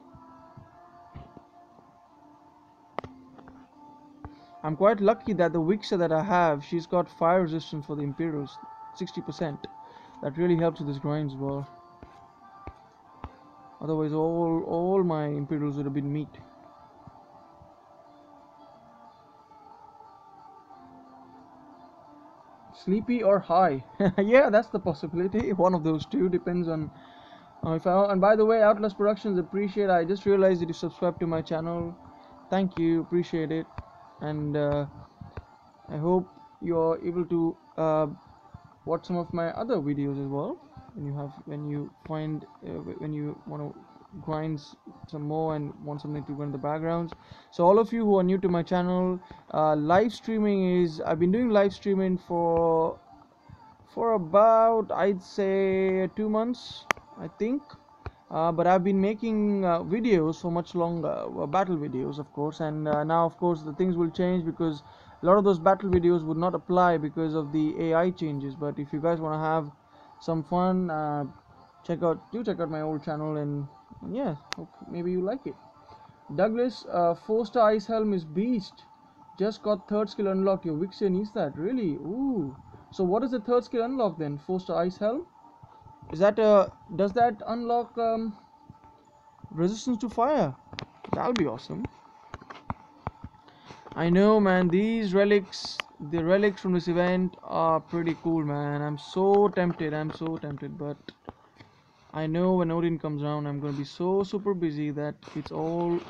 I'm quite lucky that the Wixa that I have, she's got fire resistance for the Imperials, 60%. That really helps with this grind as well. Otherwise, all my Imperials would have been meat. Sleepy or high? Yeah, that's the possibility. One of those two depends on if I. And by the way, Outlast Productions, appreciate. I just realized that you subscribed to my channel. Thank you, appreciate it, and I hope you're able to watch some of my other videos as well. When you find when you want to grind some more and want something to run in the backgrounds. So all of you who are new to my channel, live streaming is I've been doing live streaming for about I'd say 2 months, I think. But I've been making videos for much longer, battle videos, of course, and now, of course, the things will change because a lot of those battle videos would not apply because of the AI changes. But if you guys want to have some fun, check out my old channel, and yeah, hope maybe you like it. Douglas, 4-star Ice Helm is beast. Just got third skill unlocked. Your Vixen needs that, really? Ooh. So what is the third skill unlock then? 4-star Ice Helm? Is that does that unlock resistance to fire? That'll be awesome. I know, man, these relics, the relics from this event are pretty cool, man. I'm so tempted, but I know when Odin comes around I'm gonna be so super busy that it's all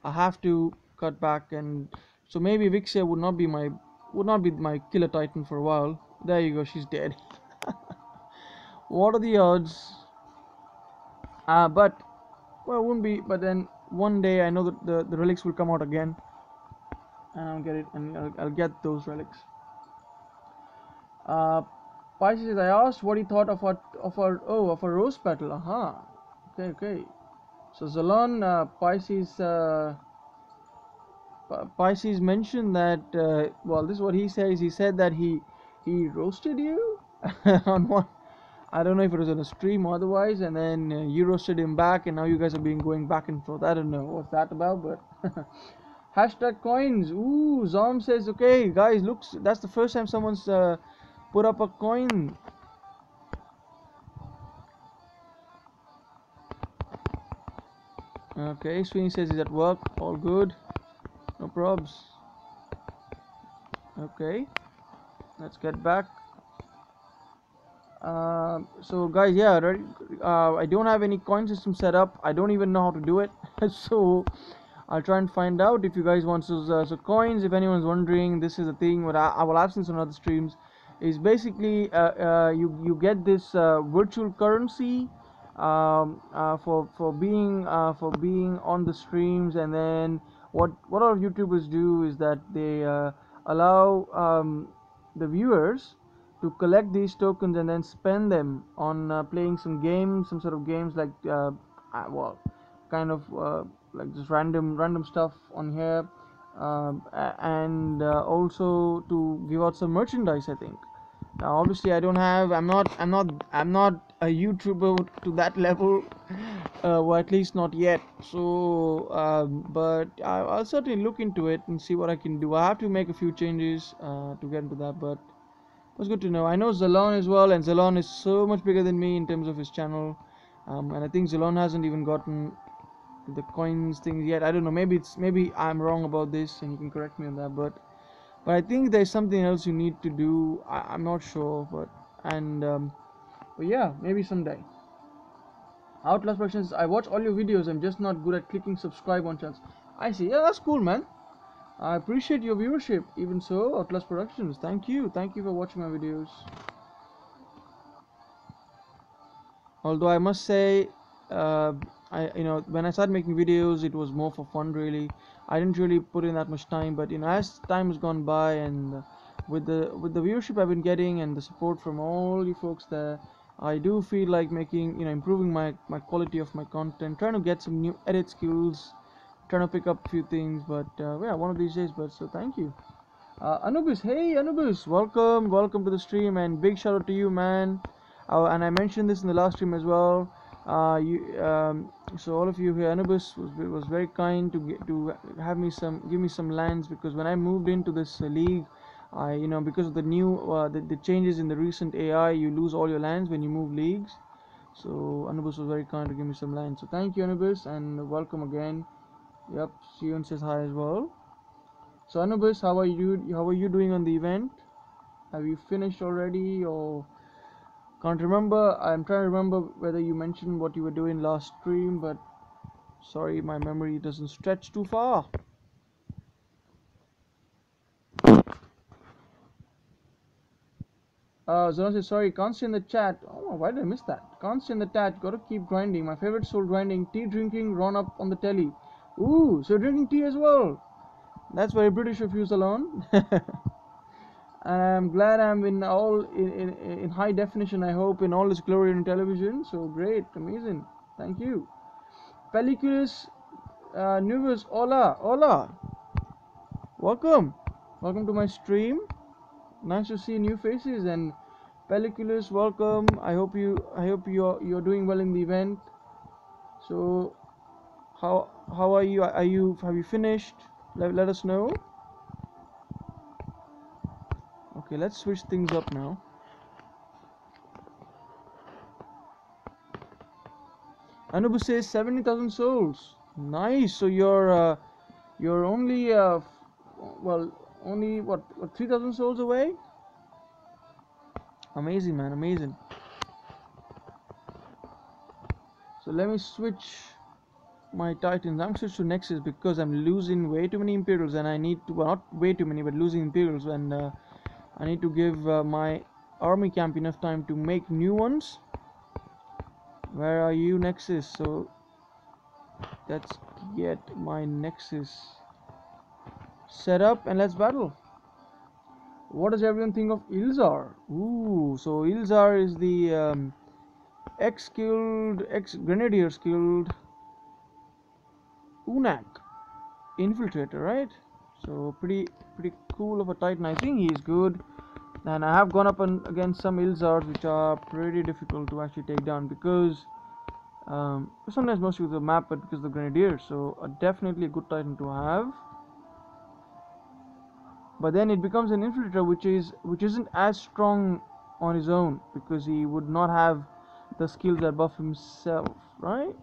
I have to cut back. And so maybe Vixia would not be my killer titan for a while. There you go, she's dead. What are the odds? But well, it won't be. But then one day I know that the relics will come out again, and I'll get it, and I'll get those relics. Pisces, I asked what he thought of a roast battle. Aha. Okay. So Zalon, Pisces mentioned that. Well, this is what he says. He said that he roasted you on one. I don't know if it was on a stream or otherwise, and then you roasted him back, and now you guys are being going back and forth. I don't know what's that about, but hashtag coins. Ooh, Zom says, okay, guys, looks that's the first time someone's put up a coin. Okay, Sweeney says he's at work. All good, no probs. Okay, let's get back. So guys, yeah, I don't have any coin system set up. I don't even know how to do it. So I'll try and find out if you guys want. So coins, if anyone's wondering, this is a thing what I will have seen on other streams. Is basically you get this virtual currency for being on the streams. And then what a lot of YouTubers do is that they allow the viewers to collect these tokens and then spend them on playing some games, some sort of games like well, kind of like just random stuff on here, and also to give out some merchandise, I think. Now, obviously, I'm not a YouTuber to that level, or at least not yet. So, but I'll certainly look into it and see what I can do. I have to make a few changes to get into that, but it was good to know. I know Zalon as well, and Zalon is so much bigger than me in terms of his channel, and I think Zalon hasn't even gotten the coins things yet. I don't know. Maybe I'm wrong about this, and you can correct me on that. But I think there's something else you need to do. I'm not sure, but yeah, maybe someday. Outlast Productions. I watch all your videos. I'm just not good at clicking subscribe on channels. I see. Yeah, that's cool, man. I appreciate your viewership. Even so, Outlast Productions, thank you for watching my videos. Although I must say, when I started making videos, it was more for fun, really. I didn't really put in that much time, but as time has gone by, and with the viewership I've been getting and the support from all you folks there, I do feel like making, improving my quality of my content, trying to get some new edit skills, trying to pick up a few things. But yeah, one of these days. But so thank you. Anubis, hey Anubis, welcome to the stream, and big shout out to you, man. And I mentioned this in the last stream as well. So all of you here, Anubis was very kind to have me give me some lands, because when I moved into this league, because of the new the changes in the recent AI, you lose all your lands when you move leagues. So Anubis was very kind to give me some lands. So thank you, Anubis, and welcome again. Yep, Sion says hi as well. So Anubis, how are you? How are you doing on the event? Have you finished already, or can't remember? I'm trying to remember whether you mentioned what you were doing last stream, but sorry, my memory doesn't stretch too far. Zoran says, sorry, can't see in the chat. Oh, why did I miss that? Can't see in the chat. Gotta keep grinding. My favorite soul grinding. Tea drinking, run up on the telly. Ooh, so you're drinking tea as well. That's very British of you, Salon. And I'm glad I'm in high definition. I hope in all its glory on television. So great, amazing. Thank you. Pelliculus Nuvus, hola. Welcome to my stream. Nice to see new faces. And Pelliculus, welcome. I hope you're doing well in the event. So how are you? Have you finished? Let us know. Okay, let's switch things up now. Anubis says 70,000 souls. Nice. So you're only only what 3,000 souls away. Amazing, man, amazing. So let me switch my titans. I'm switched to Nexus because I'm losing way too many Imperials, and I need to, well, not way too many, but losing Imperials, and I need to give my army camp enough time to make new ones. Where are you, Nexus? So let's get my Nexus set up and let's battle. What does everyone think of Ilzar? Ooh, so Ilzar is the ex-grenadier skilled Unak infiltrator, right? So pretty cool of a titan. I think he's good, and I have gone up against some Ilzars which are pretty difficult to actually take down, because sometimes mostly with the map, but because of the grenadier. So definitely a good titan to have. But then it becomes an infiltrator which isn't as strong on his own, because he would not have the skills that buff himself, right?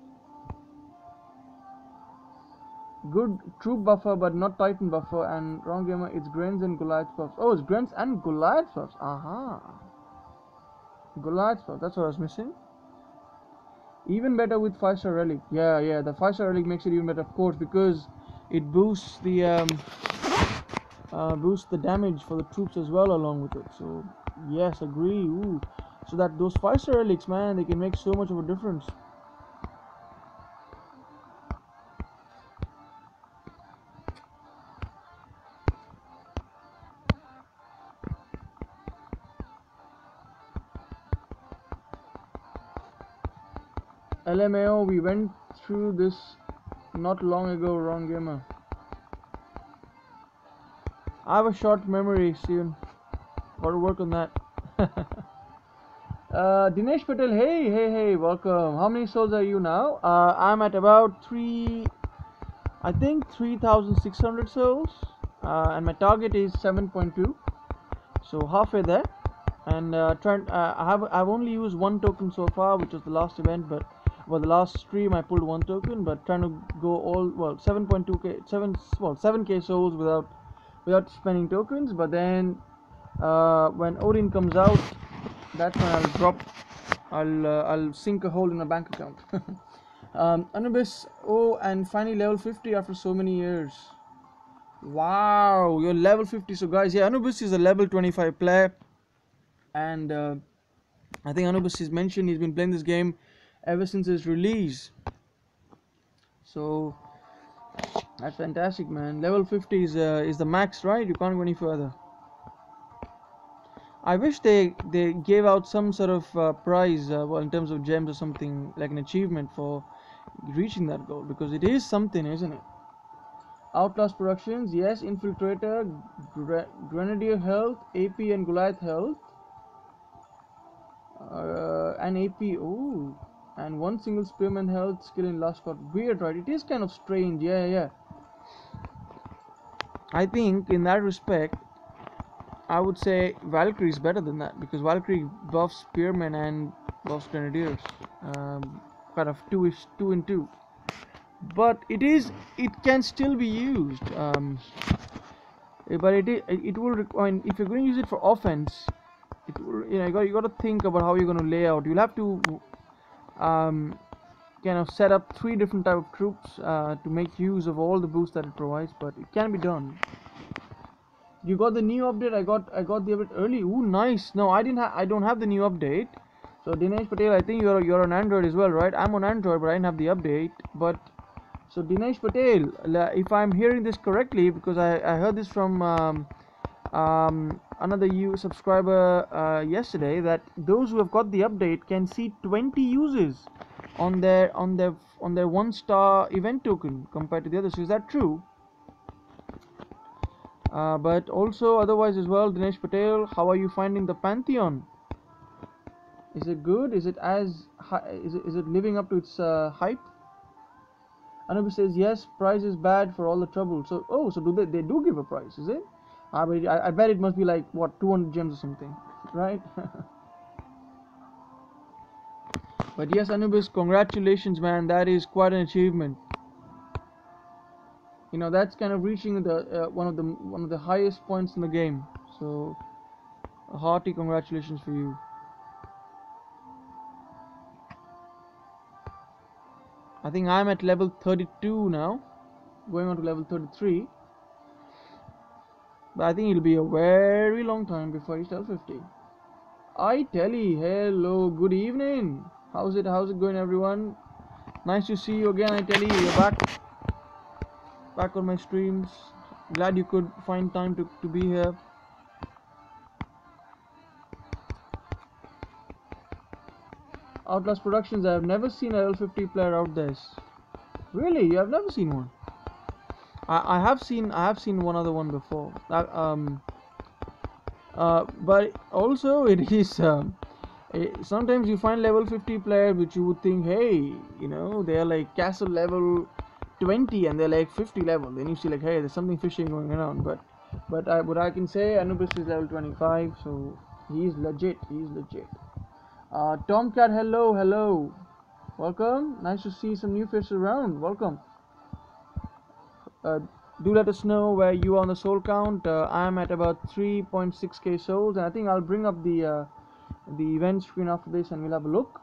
Good troop buffer, but not titan buffer. And wrong gamer, it's Grens and Goliath buffs. Oh, it's Grens and Goliath buffs. Aha, Goliath buffs. That's what I was missing. Even better with 5-star relic. Yeah, the 5-star relic makes it even better, of course, because it boosts the damage for the troops as well along with it. So yes, agree. Ooh. So that those 5-star relics, man, they can make so much of a difference. LMAO, we went through this not long ago, wrong gamer. I have a short memory, soon. Gotta work on that. Dinesh Patel, hey, welcome. How many souls are you now? I'm at about 3,600 souls, and my target is 7.2, so halfway there. And I've only used one token so far, which was the last event, but the last stream I pulled one token, but trying to go all 7.2k 7k souls without spending tokens. But then when Odin comes out, that's when I'll sink a hole in my bank account. Anubis, and finally level 50 after so many years. Wow, you're level 50. So guys, yeah, Anubis is a level 25 player, and I think Anubis has mentioned he's been playing this game ever since its release. So that's fantastic, man. Level 50 is the max, right? You can't go any further. I wish they gave out some sort of prize, in terms of gems or something, like an achievement for reaching that goal, because it is something, isn't it? Outlast Productions, yes. Infiltrator, Grenadier health, AP and Goliath health. an AP. Oh, and one single spearman health skill in last got weird, right? It is kind of strange. Yeah. I think in that respect, I would say Valkyrie is better than that, because Valkyrie buffs spearmen and buffs grenadiers, kind of two in two. But it can still be used. But it will require, if you're going to use it for offense, it will, you got to think about how you're going to lay out. You'll have to kind of set up 3 different type of troops to make use of all the boosts that it provides, but it can be done. You got the new update. I got the update early. Ooh, nice. No, I don't have the new update. So Dinesh Patel, I think you're on Android as well, right? I'm on Android, but I didn't have the update. But so Dinesh Patel, if I'm hearing this correctly, because I heard this from another subscriber yesterday, that those who have got the update can see 20 uses on their 1-star event token compared to the others. So is that true? But also otherwise as well, Dinesh Patel, how are you finding the Pantheon? Is it good? Is it is it living up to its hype? Anubis says yes, price is bad for all the trouble. So so they do give a price, is it? But I bet it must be like what, 200 gems or something, right? But yes, Anubis, congratulations, man. That is quite an achievement. That's kind of reaching the one of the highest points in the game. So a hearty congratulations for you. I think I'm at level 32 now, going on to level 33. But I think it'll be a very long time before I reach level 50. I Telly, hello, good evening. How's it going, everyone? Nice to see you again. I Telly, you're back on my streams. Glad you could find time to be here. Outlast Productions, I have never seen a level 50 player out there. Really? You have never seen one? I have seen one other one before. But also it is sometimes you find level 50 player which you would think, hey, they are like castle level 20 and they're like 50 level. Then you see like, hey, there's something fishy going around. But what I can say, Anubis is level 25, so he's legit. Tomcat, hello, welcome. Nice to see some new faces around. Welcome. Do let us know where you are on the soul count. I'm at about 3.6k souls, and I think I'll bring up the event screen after this and we'll have a look.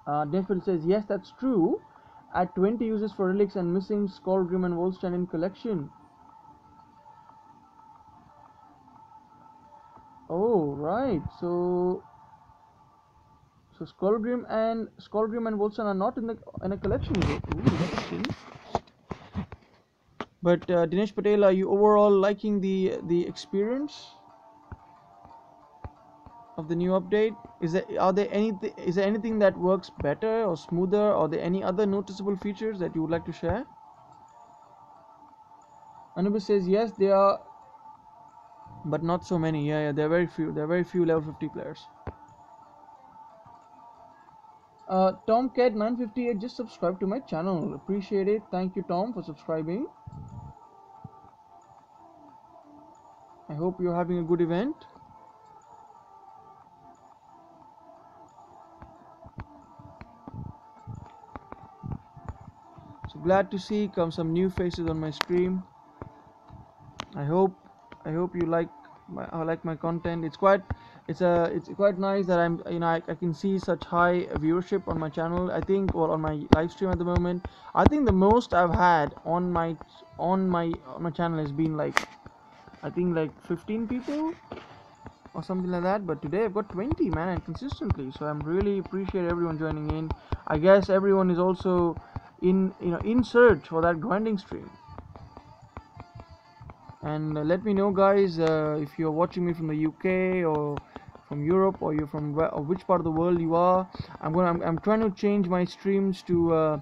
Denfeld says yes, that's true. Add 20 uses for relics and missing Skullgrim and Wolfstein in collection. Oh right, so Skullgrim and Wolfstein are not in a collection. Ooh, interesting. But Dinesh Patel, are you overall liking the experience of the new update? Is there anything that works better or smoother, or are there any other noticeable features that you would like to share? Anubis says yes, they are, but not so many. Yeah, there are very few. There are very few level 50 players. Tomcat 958 just subscribed to my channel. Appreciate it. Thank you, Tom, for subscribing. I hope you're having a good event. So glad to see some new faces on my stream. I hope you like my content. It's quite nice that I can see such high viewership on my channel. I think, or on my live stream at the moment. I think the most I've had on my channel has been like, I think like 15 people or something like that. But today I've got 20, man, and consistently. So I'm really appreciate everyone joining in. I guess everyone is also in search for that grinding stream. And let me know, guys, if you're watching me from the UK or from Europe, or you're from which part of the world you are. I'm trying to change my streams to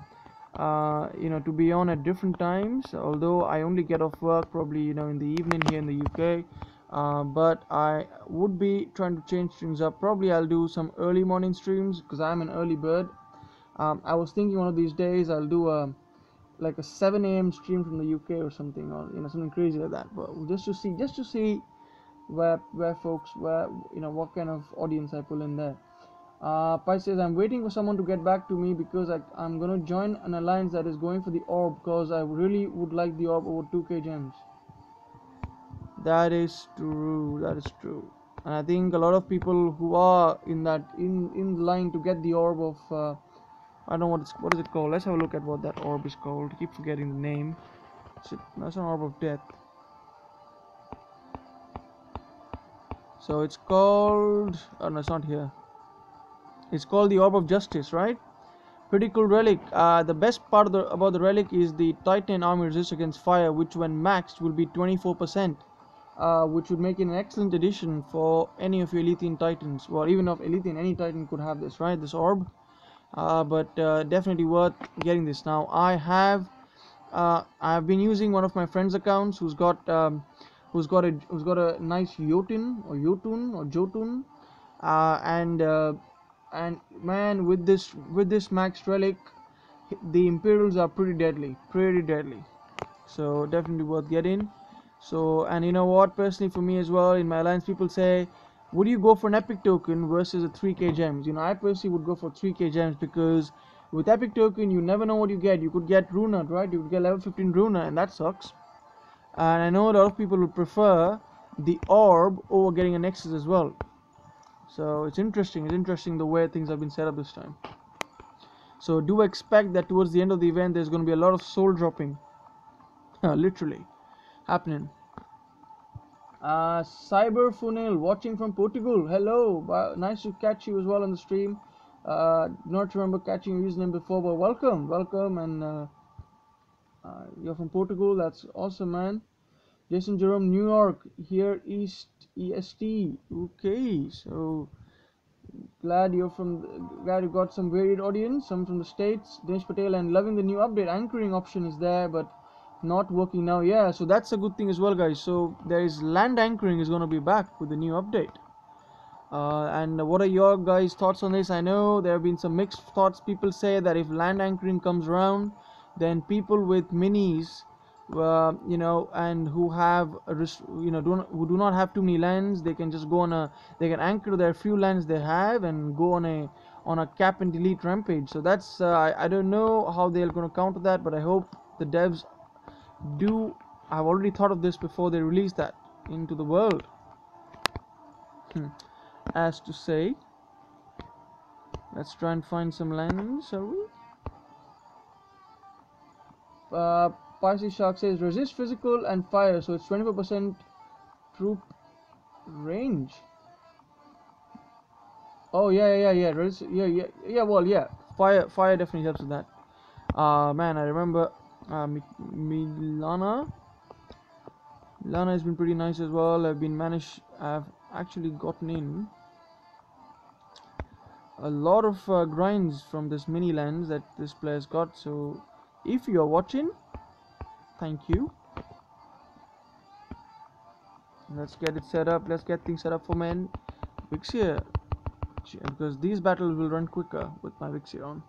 to be on at different times, although I only get off work probably in the evening here in the UK. But I would be trying to change things up. Probably I'll do some early morning streams because I'm an early bird. I was thinking one of these days I'll do a like a 7 a.m. stream from the UK or something, or something crazy like that. But just to see where folks, where what kind of audience I pull in there. Pai says I'm waiting for someone to get back to me because I'm gonna join an alliance that is going for the orb because I really would like the orb over 2k gems. That is true. That is true. And I think a lot of people who are in line to get the orb of I don't know what is it called. Let's have a look at what that orb is called. I keep forgetting the name. That's an orb of death. So it's called. Oh no, it's not here. It's called the orb of justice, right? Pretty cool relic. The best part about the relic is the Titan army resist against fire, which when maxed will be 24%. Which would make it an excellent addition for any of your Elysian Titans. Well, even of Elysian, any Titan could have this, right? This orb. But definitely worth getting this. Now I've been using one of my friend's accounts who's got a nice Jotun, and man, with this max relic, the Imperials are pretty deadly, so definitely worth getting. So, and you know what, personally for me as well, in my alliance people say, would you go for an epic token versus a 3k gems? I personally would go for 3k gems because with epic token you never know what you get. You could get Runa, right? You could get level 15 Runa, and that sucks. And I know a lot of people would prefer the orb over getting a Nexus as well. So it's interesting the way things have been set up this time. So do expect that towards the end of the event there's going to be a lot of soul dropping literally happening. Cyber Funil watching from Portugal. Hello, nice to catch you as well on the stream. Not remember catching your username before, but welcome, and you're from Portugal. That's awesome, man. Jason Jerome, New York, here East EST. Okay, so glad you got some varied audience. Some from the States. Dinesh Patel, and loving the new update. Anchoring option is there, but not working now. Yeah, so that's a good thing as well, guys. So there is land anchoring is going to be back with the new update. And what are your guys' thoughts on this? I know there have been some mixed thoughts. People say that if land anchoring comes around, then people with minis, and who have who do not have too many lands, they can just go they can anchor their few lands they have and go on a cap and delete rampage. So that's I don't know how they're going to counter that, but I hope the devs do. I've already thought of this before they release that into the world. As to say, let's try and find some lands, shall we? Parsi Shark says resist physical and fire, so it's 24% troop range. Oh yeah. Well, yeah. Fire definitely helps with that. Man, I remember Lana has been pretty nice as well. I've actually gotten in a lot of grinds from this mini lands that this player's got. So if you're watching, thank you. Let's get it set up. Let's get things set up for men Vixia, because these battles will run quicker with my Vixia on,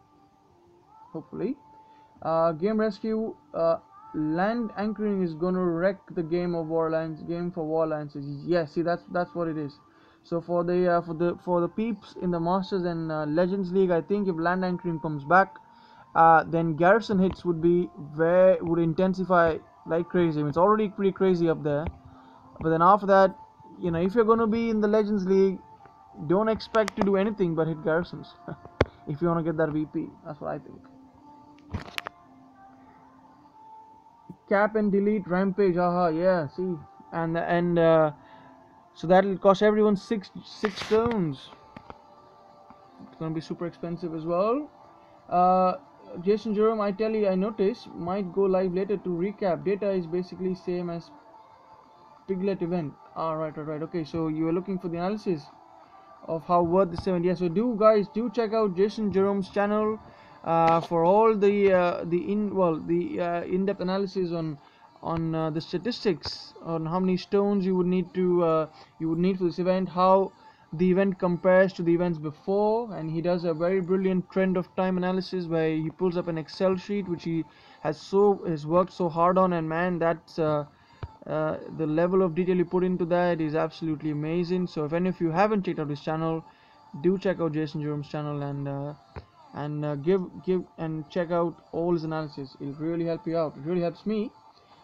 hopefully. Game rescue, land anchoring is gonna wreck the game for war lances. Yes, see, that's what it is. So for the peeps in the Masters and Legends League, I think if land anchoring comes back, then garrison hits would intensify like crazy. I mean, it's already pretty crazy up there, but then after that, if you're gonna be in the Legends League, don't expect to do anything but hit garrisons. If you wanna get that VP, that's what I think. Cap and delete rampage. Haha, yeah. See, and so that'll cost everyone six stones. It's gonna be super expensive as well. Jason Jerome, I tell you, I noticed might go live later to recap. Data is basically same as Piglet event. Right. Okay, so you are looking for the analysis of how worth the 7. Yeah, so do check out Jason Jerome's channel for all the in-depth analysis the statistics on how many stones you would need to for this event, how the event compares to the events before, and he does a very brilliant trend of time analysis where he pulls up an Excel sheet which he has worked so hard on, and man, that's the level of detail you put into that is absolutely amazing. So if any of you haven't checked out his channel, do check out Jason Jerome's channel and give and check out all his analysis. It'll really help you out. It really helps me.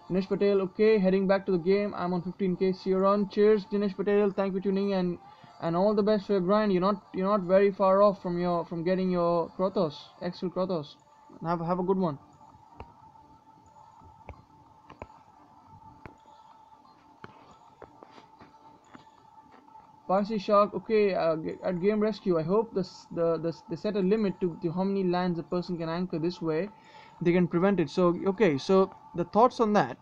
Dinesh Patel, okay, heading back to the game. I'm on 15k. See you around. Cheers, Dinesh Patel. Thank you for tuning in, and all the best for your grind. You're not very far off from getting your Krotos, Excel Krotos. Have a good one. Parsi Shark, okay, at Game Rescue, I hope they set a limit to how many lands a person can anchor. This way, they can prevent it. So, okay, so the thoughts on that.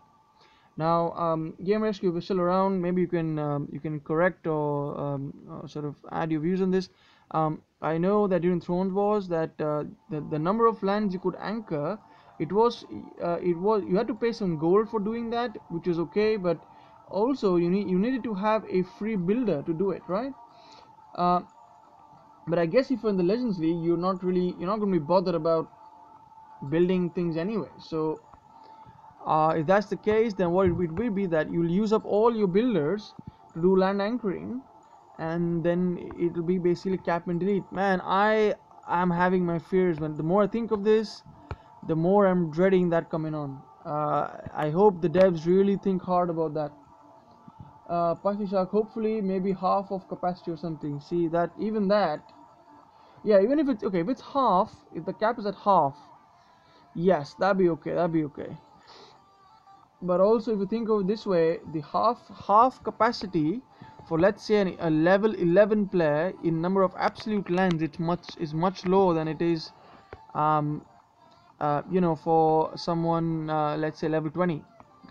Now, Game Rescue, if you're still around, maybe you can correct or sort of add your views on this. I know that during Thrones Wars, that the number of lands you could anchor, it was you had to pay some gold for doing that, which is okay, but also you needed to have a free builder to do it, right? But I guess if you're in the Legends League, you're not going to be bothered about building things anyway. So if that's the case, then what it will be that you'll use up all your builders to do land anchoring, and then it'll be basically cap and delete. Man, I am having my fears. When the more I think of this, the more I'm dreading that coming on. I hope the devs really think hard about that. Party Shark, hopefully maybe half of capacity or something. See that, even that, yeah, even if it's okay, if it's half, if the cap is at half, yes, that'd be okay. But also, if you think of it this way, the half capacity for, let's say, a level 11 player in number of absolute lands, is much lower than it is for someone, let's say, level 20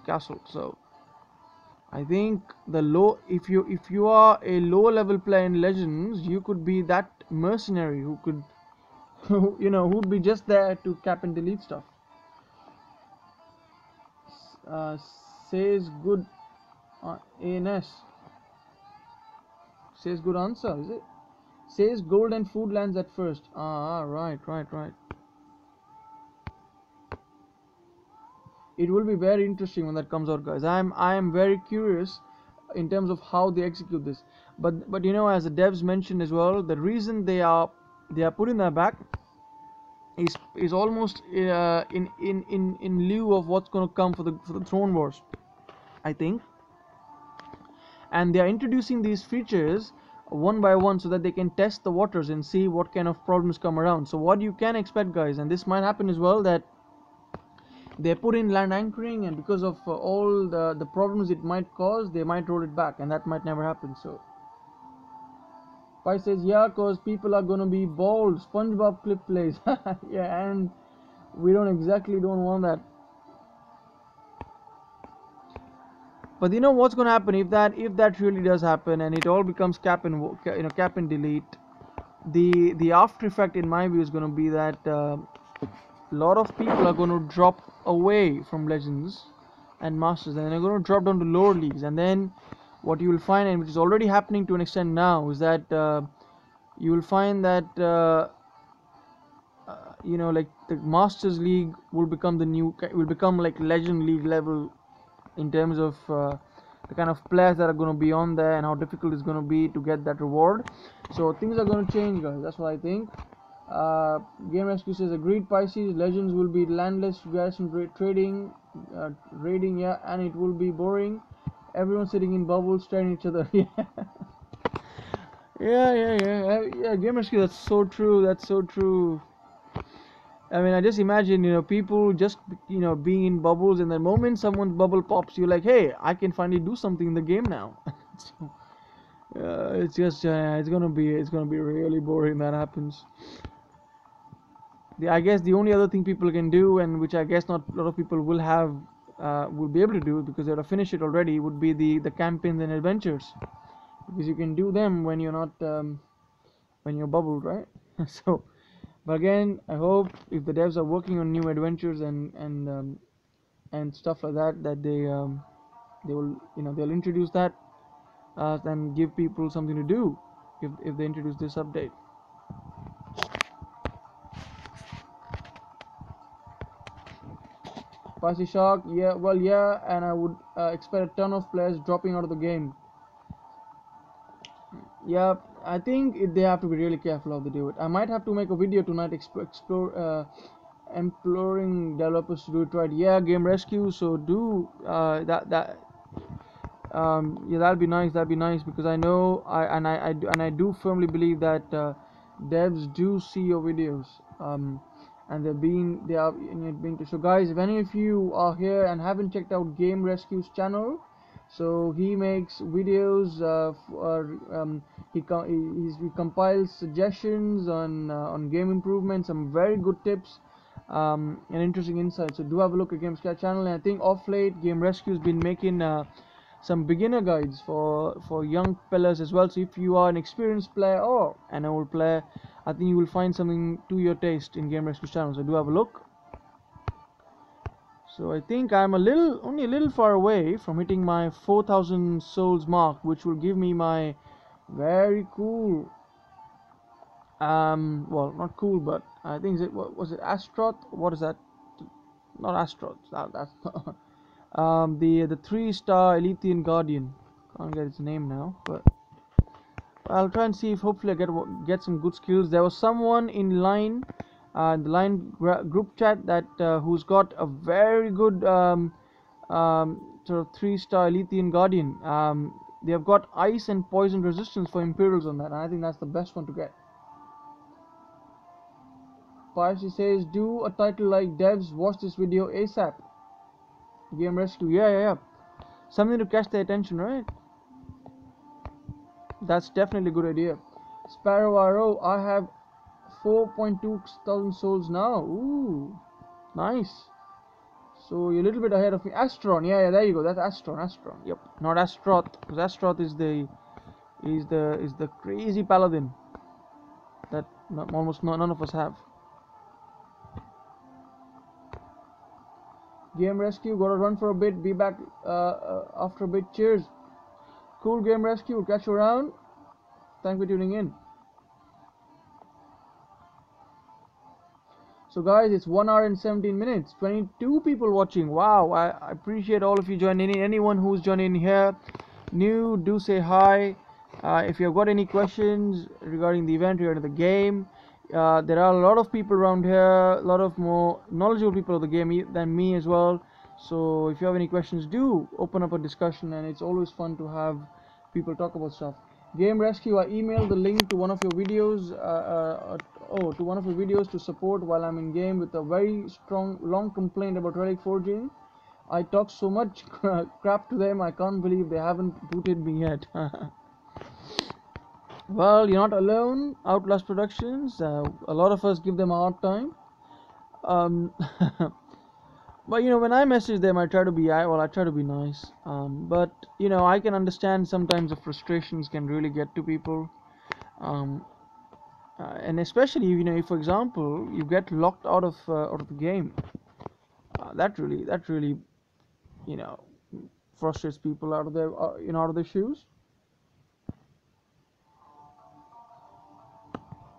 castle. So I think if you are a lower level player in Legends, you could be that mercenary who could who'd be just there to cap and delete stuff. Says good ANS. Says good answer, is it? Says gold and food lands at first. Right. It will be very interesting when that comes out, guys. I am very curious in terms of how they execute this. But as the devs mentioned as well, the reason they are putting that back is almost in lieu of what's going to come for the Throne Wars, I think. And they are introducing these features one by one so that they can test the waters and see what kind of problems come around. So what you can expect, guys, and this might happen as well, that they put in land anchoring, and because of all the problems it might cause, they might roll it back, and that might never happen. So Pai says, yeah, because people are going to be bold. SpongeBob clip plays. Yeah, and we don't want that. But you know what's going to happen if that really does happen and it all becomes cap and delete. The after effect, in my view, is going to be that a lot of people are going to drop away from Legends and Masters, and they're going to drop down to lower leagues. And then what you will find, and which is already happening to an extent now, is that you will find that like the Masters League will become like Legend League level in terms of the kind of players that are going to be on there and how difficult it's going to be to get that reward. So things are going to change, guys. That's what I think. Game Rescue says, agreed, Pisces. Legends will be landless, garrison trading, raiding, yeah, and it will be boring. Everyone sitting in bubbles staring at each other. Yeah. Game Rescue, that's so true. I mean, I just imagine, people just, being in bubbles, and the moment someone's bubble pops, you're like, hey, I can finally do something in the game now. So, it's just, it's gonna be really boring that happens. I guess the only other thing people can do, and which I guess not a lot of people will be able to do because they have finished it already, would be the campaigns and adventures, because you can do them when you're not when you're bubbled, right? So. But again, I hope if the devs are working on new adventures and and stuff like that, that they will, they'll introduce that and give people something to do if they introduce this update. Spicy Shark, yeah, well, yeah, and I would expect a ton of players dropping out of the game. Yeah, I think they have to be really careful how they do it. I might have to make a video tonight imploring developers to do it right. Yeah, Game Rescue, so do that. Yeah, that'd be nice. That'd be nice, because I know I do firmly believe that devs do see your videos. And they are being to. So guys, if any of you are here and haven't checked out Game Rescue's channel, so he makes videos. He compiles suggestions on game improvements, some very good tips, and interesting insights. So do have a look at Game's channel. And I think off late, Game Rescue's been making some beginner guides for young fellas as well. So if you are an experienced player or an old player, I think you will find something to your taste in Game Rescue channel. So do have a look. So I think I'm only a little far away from hitting my 4,000 souls mark, which will give me my very cool, well, not cool, but I think what was it, Astroth? What is that? Not Astroth. That's the 3-star Elysian Guardian. Can't get its name now, but I'll try and see if hopefully I get some good skills. There was someone in line, the line group chat, that who's got a very good sort of 3-star Elysian Guardian. They have got ice and poison resistance for Imperials on that, and I think that's the best one to get. Piracy says, do a title like devs watch this video ASAP. Game Rescue, yeah. Something to catch their attention, right? That's definitely a good idea. Sparrow Arrow, I have 4.2 thousand souls now. Ooh, nice. So you're a little bit ahead of me. Astron, yeah, there you go. That's Astron. Yep, not Astroth, because Astroth is the crazy paladin that almost none of us have. Game Rescue, gotta run for a bit. Be back after a bit. Cheers. Cool, Game Rescue. We'll catch you around. Thanks for tuning in. So guys, it's 1 hour and 17 minutes. 22 people watching. Wow, I appreciate all of you joining in. Anyone who's joining in here new, do say hi. If you've got any questions regarding the event, regarding the game, there are a lot of people around here, a lot of more knowledgeable people of the game than me as well. So if you have any questions, do open up a discussion, and it's always fun to have people talk about stuff. Game Rescue, I emailed the link to one of your videos, to one of your videos to support while I'm in game with a very long complaint about Relic Forging. I talk so much crap to them, I can't believe they haven't booted me yet. Well, you're not alone, Outlast Productions. A lot of us give them a hard time. But when I message them, I try to be nice. But I can understand sometimes the frustrations can really get to people. And especially if, for example, you get locked out of the game, that really frustrates people out of their out of their shoes.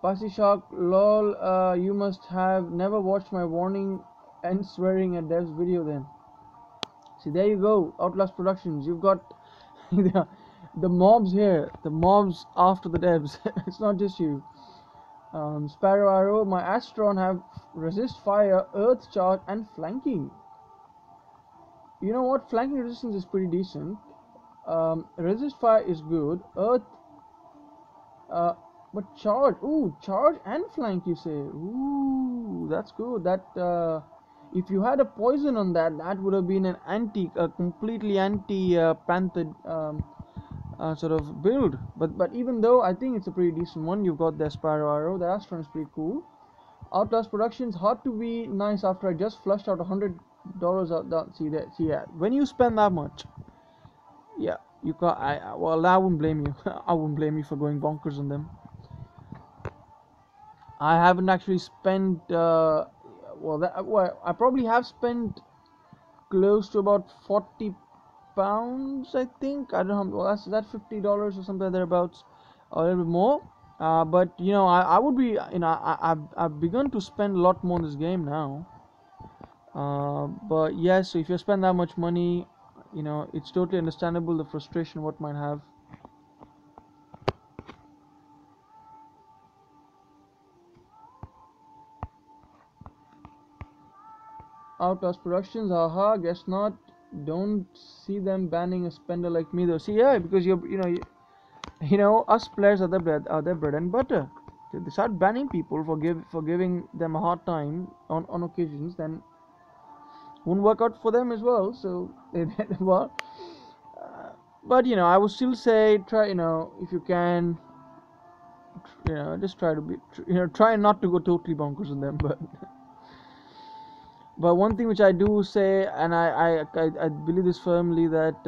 Pasi Shark, lol, you must have never watched my warning and swearing at devs video then. See, there you go, Outlast Productions. You've got the mobs here, the mobs after the devs. It's not just you. Sparrow Arrow, my Astron have resist fire, earth charge, and flanking. You know what? Flanking resistance is pretty decent. Resist fire is good. Earth, but charge. Ooh, charge and flank. You say? Ooh, that's good. That if you had a poison on that, that would have been a completely anti Panther sort of build. But even though I think it's a pretty decent one, you've got the Sparrow Arrow. The Astron is pretty cool. Outlast Productions, hard to be nice after I just flushed out $100 out. See that? See, yeah. When you spend that much, yeah, you can't. Well, I wouldn't blame you. I wouldn't blame you for going bonkers on them. I haven't actually spent. Well, I probably have spent close to about 40 pounds, I think. I don't know. Well, that's $50 or something thereabouts, or a little bit more. But you know, I would be, you know, I've begun to spend a lot more on this game now. But yes, so if you spend that much money, you know, it's totally understandable the frustration what might have. Outlast Productions, haha, guess not. Don't see them banning a spender like me though. See, yeah, because you know, us players are their bread and butter. They start banning people for giving them a hard time on occasions, then won't work out for them as well. So well, but you know, I would still say try. You know, if you can, you know, just try to be, you know, try not to go totally bonkers on them. But one thing which I do say, and I believe this firmly, that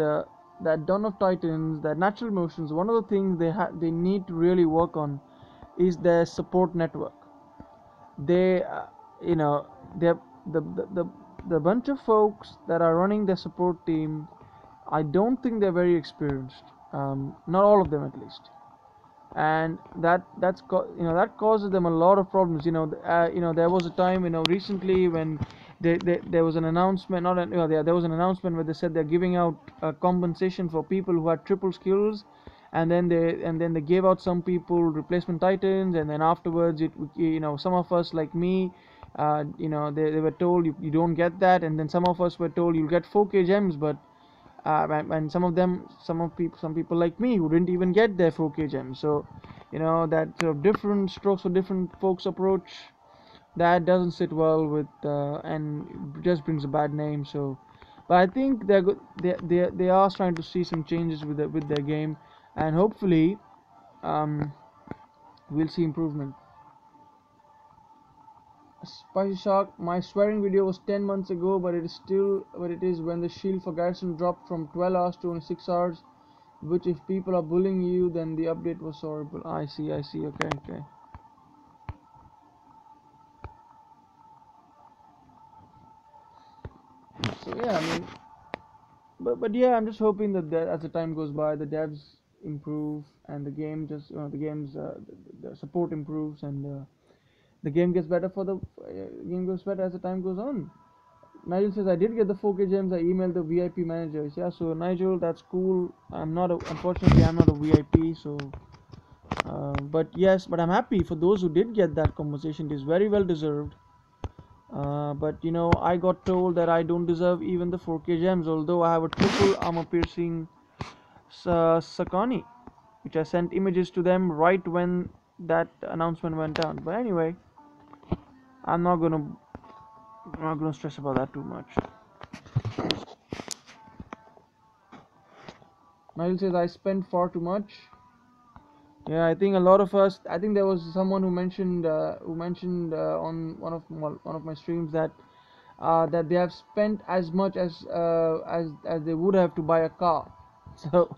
that Dawn of Titans, that Natural Motions, one of the things they need to really work on is their support network. They, you know, they the the bunch of folks that are running the support team, I don't think they're very experienced. Not all of them, at least. And you know, that causes them a lot of problems. You know, there was a time, you know, recently when there was an announcement, not an, you know, there was an announcement where they said they're giving out compensation for people who had triple skills, and then they gave out some people replacement titans, and then afterwards you know, some of us like me, you know, they were told you don't get that, and then some of us were told you'll get 4K gems, but and some people like me who didn't even get their 4K gems. So you know, that sort of different strokes for different folks approach, that doesn't sit well with and just brings a bad name. So but I think they're good, they are trying to see some changes with their game, and hopefully um, we'll see improvement. Spicy Shark, my swearing video was 10 months ago, but it is still what it is when the shield for Garrison dropped from 12 hours to only 6 hours, which if people are bullying you, then the update was horrible. I see, okay, okay. So yeah, I mean, but yeah, I'm just hoping that as the time goes by, the devs improve and the game just, you know, the game's the support improves, and the game gets better game goes better as the time goes on. Nigel says, I did get the 4K gems. I emailed the VIP managers. Yeah, so Nigel, that's cool. Unfortunately, I'm not a VIP, so. But yes, but I'm happy for those who did get that compensation. It is very well deserved. But you know, I got told that I don't deserve even the 4K gems, although I have a triple armor piercing Sakani, which I sent images to them right when that announcement went down. But anyway, I'm not gonna stress about that too much. Nigel says I spend far too much. Yeah, I think a lot of us. I think there was someone who mentioned on one of my streams that that they have spent as much as they would have to buy a car. So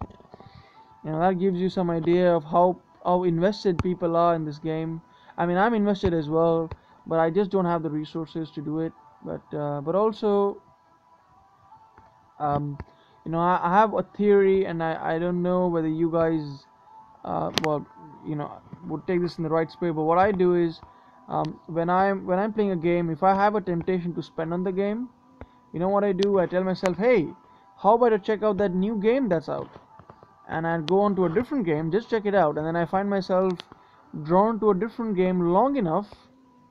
you know, that gives you some idea of how invested people are in this game. I mean, I'm invested as well, but I just don't have the resources to do it. But also, um, you know, I have a theory, and I don't know whether you guys well, you know, would take this in the right spirit. But what I do is, when I'm playing a game, if I have a temptation to spend on the game, you know what I do? I tell myself, hey, how about I check out that new game that's out, and I go on to a different game, just check it out, and then I find myself drawn to a different game long enough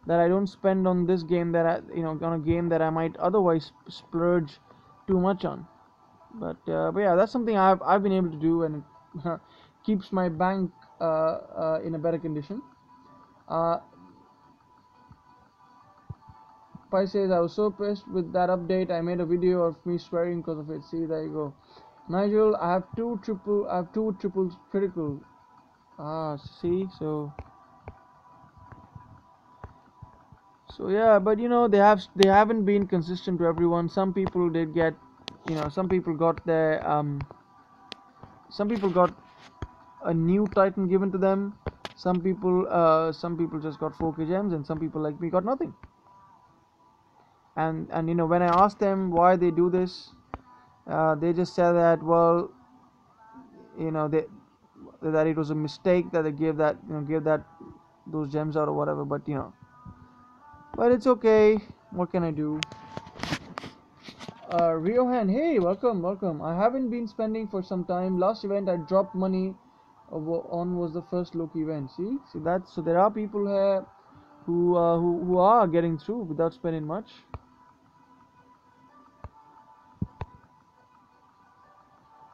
that I don't spend on this game that on a game that I might otherwise splurge too much on. But yeah, that's something I've been able to do, and it keeps my bank in a better condition. Uh, Pi says I was so pissed with that update. I made a video of me swearing because of it. See, there you go. Nigel, I have two triple critical. Ah, see, so yeah, but you know, they haven't been consistent to everyone. Some people did get, you know, some people got a new Titan given to them. Some people just got 4K gems, and some people like me got nothing. and you know, when I asked them why they do this, they just said that, well, you know, that it was a mistake that they gave that, you know, gave that those gems out or whatever. But you know, but it's okay. What can I do? Riohan, hey, welcome, welcome. I haven't been spending for some time. Last event I dropped money on was the first Loki event. See that? So there are people here who are getting through without spending much.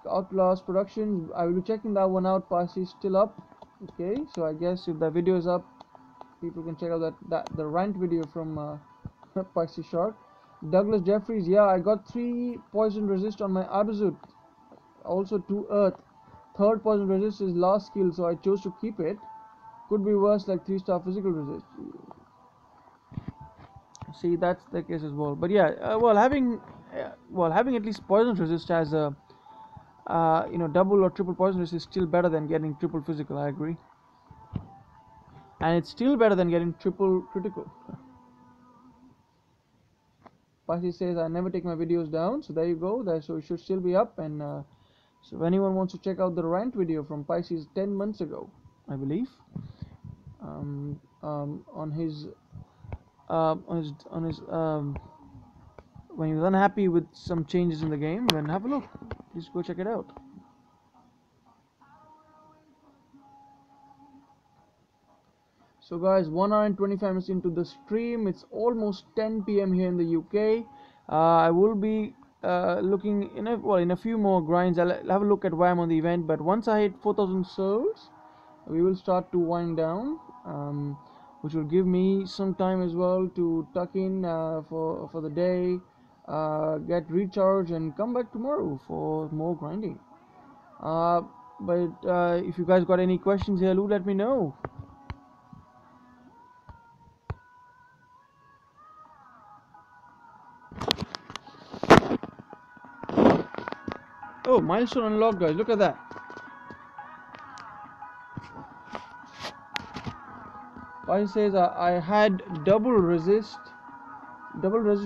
Outlast Productions. I will be checking that one out. Parsi is still up. Okay, so I guess if the video is up, people can check out that the rant video from Parsi Shark. Douglas Jeffries. Yeah, I got 3 poison resist on my Abazut. Also 2 earth. Third poison resist is last skill, so I chose to keep it. Could be worse, like 3-star physical resist. See, that's the case as well. But yeah, having at least poison resist as a you know, double or triple poison resist is still better than getting triple physical. I agree, and it's still better than getting triple critical. Pasi says I never take my videos down, so there you go. So it should still be up. And so if anyone wants to check out the rant video from Pisces 10 months ago, I believe, on his when he was unhappy with some changes in the game, then have a look. Please go check it out. So guys, 1 hour and 25 minutes into the stream. It's almost 10 p.m. here in the UK. I will be looking in a few more grinds. I'll have a look at why I'm on the event. But once I hit 4,000 souls, we will start to wind down, which will give me some time as well to tuck in for the day, get recharged, and come back tomorrow for more grinding. But if you guys got any questions here, do let me know. Oh, milestone unlocked, guys. Look at that. Why says I had double resist